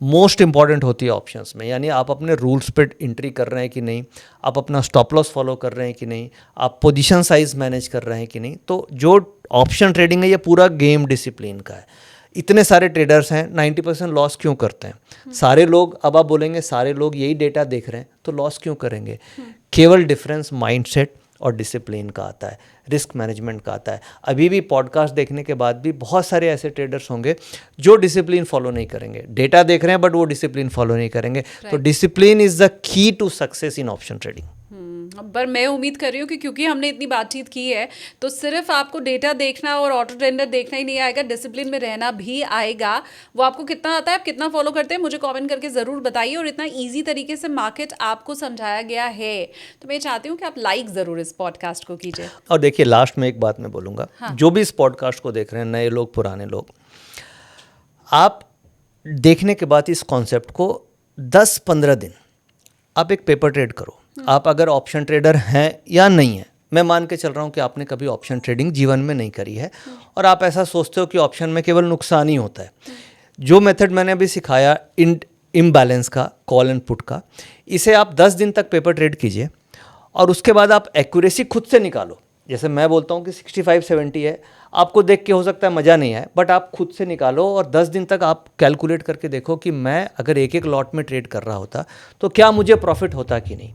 मोस्ट इंपॉर्टेंट होती है ऑप्शंस में। यानी आप अपने रूल्स पे एंट्री कर रहे हैं कि नहीं, आप अपना स्टॉप लॉस फॉलो कर रहे हैं कि नहीं, आप पोजीशन साइज मैनेज कर रहे हैं कि नहीं। तो जो ऑप्शन ट्रेडिंग है ये पूरा गेम डिसिप्लिन का है। इतने सारे ट्रेडर्स हैं, 90% लॉस क्यों करते हैं? सारे लोग, अब आप बोलेंगे सारे लोग यही डेटा देख रहे हैं तो लॉस क्यों करेंगे? केवल डिफरेंस माइंडसेट और डिसिप्लिन का आता है, रिस्क मैनेजमेंट का आता है। अभी भी पॉडकास्ट देखने के बाद भी बहुत सारे ऐसे ट्रेडर्स होंगे जो डिसिप्लिन फॉलो नहीं करेंगे। डेटा देख रहे हैं बट वो डिसिप्लिन फॉलो नहीं करेंगे। तो discipline is the key to success in option trading. पर मैं उम्मीद कर रही हूँ कि क्योंकि हमने इतनी बातचीत की है तो सिर्फ आपको डेटा देखना और ऑटो ट्रेडर देखना ही नहीं आएगा, डिसिप्लिन में रहना भी आएगा। वो आपको कितना आता है, आप कितना फॉलो करते हैं, मुझे कमेंट करके ज़रूर बताइए। और इतना ईजी तरीके से मार्केट आपको समझाया गया है तो मैं चाहती हूँ कि आप लाइक ज़रूर इस पॉडकास्ट को कीजिए। और देखिए, लास्ट में एक बात मैं बोलूँगा, जो भी इस पॉडकास्ट को देख रहे हैं, नए लोग, पुराने लोग, आप देखने के बाद इस कॉन्सेप्ट को 10-15 दिन आप एक पेपर ट्रेड करो। आप अगर ऑप्शन ट्रेडर हैं या नहीं है, मैं मान के चल रहा हूँ कि आपने कभी ऑप्शन ट्रेडिंग जीवन में नहीं करी है और आप ऐसा सोचते हो कि ऑप्शन में केवल नुकसान ही होता है। जो मेथड मैंने अभी सिखाया इम्बैलेंस का, कॉल एंड पुट का, इसे आप 10 दिन तक पेपर ट्रेड कीजिए और उसके बाद आप एक्यूरेसी खुद से निकालो। जैसे मैं बोलता हूँ कि 65-70 है, आपको देख के हो सकता है मज़ा नहीं आए, बट आप खुद से निकालो और 10 दिन तक आप कैलकुलेट करके देखो कि मैं अगर एक लॉट में ट्रेड कर रहा होता तो क्या मुझे प्रॉफिट होता कि नहीं।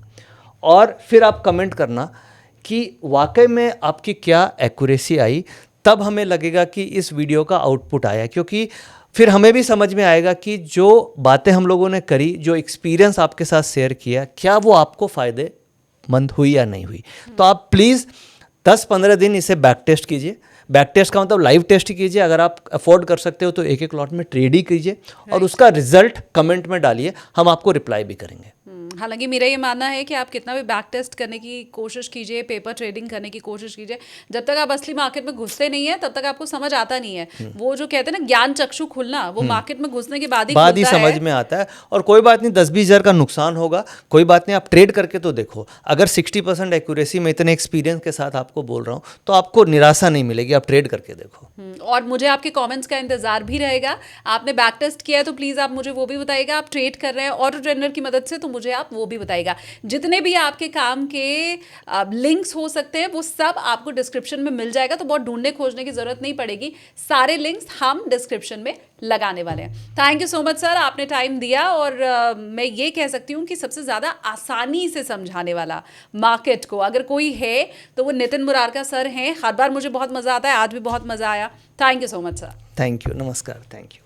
और फिर आप कमेंट करना कि वाकई में आपकी क्या एक्यूरेसी आई। तब हमें लगेगा कि इस वीडियो का आउटपुट आया, क्योंकि फिर हमें भी समझ में आएगा कि जो बातें हम लोगों ने करी, जो एक्सपीरियंस आपके साथ शेयर किया, क्या वो आपको फ़ायदेमंद हुई या नहीं हुई। तो आप प्लीज़ 10-15 दिन इसे बैक टेस्ट कीजिए। बैक टेस्ट का मतलब लाइव टेस्ट ही कीजिए। अगर आप अफोर्ड कर सकते हो तो एक लॉट में ट्रेड ही कीजिए और उसका रिजल्ट कमेंट में डालिए, हम आपको रिप्लाई भी करेंगे। हालांकि मेरा ये मानना है कि आप कितना भी बैक टेस्ट करने की कोशिश कीजिए, पेपर ट्रेडिंग करने की कोशिश कीजिए, जब तक आप असली मार्केट में घुसते नहीं है तब तक आपको समझ आता नहीं है। वो जो कहते हैं ना ज्ञान चक्षु खुलना, वो मार्केट में घुसने के बाद ही समझ में आता है। और कोई बात नहीं, 10-20 हज़ार का नुकसान होगा, कोई बात नहीं, आप ट्रेड करके तो देखो। अगर 60% एक्यूरेसी में इतने एक्सपीरियंस के साथ आपको बोल रहा हूँ तो आपको निराशा नहीं मिलेगी, आप ट्रेड करके देखो। और मुझे आपके कमेंट्स का इंतजार भी रहेगा। आपने बैक टेस्ट किया है तो प्लीज़ आप मुझे वो भी बताइएगा। आप ट्रेड कर रहे हैं ऑटो ट्रेडर की मदद से तो मुझे आप वो भी बताइएगा। जितने भी आपके काम के लिंक्स हो सकते हैं वो सब आपको डिस्क्रिप्शन में मिल जाएगा, तो बहुत ढूंढने खोजने की जरूरत नहीं पड़ेगी, सारे लिंक्स हम डिस्क्रिप्शन में लगाने वाले हैं। Thank you so much sir, आपने टाइम दिया, और मैं ये कह सकती हूँ कि सबसे ज़्यादा आसानी से समझाने वाला मार्केट को अगर कोई है तो वो नितिन मुरारका सर हैं। हर बार मुझे बहुत मज़ा आता है, आज भी बहुत मज़ा आया। Thank you so much sir. Thank you, नमस्कार, थैंक यू।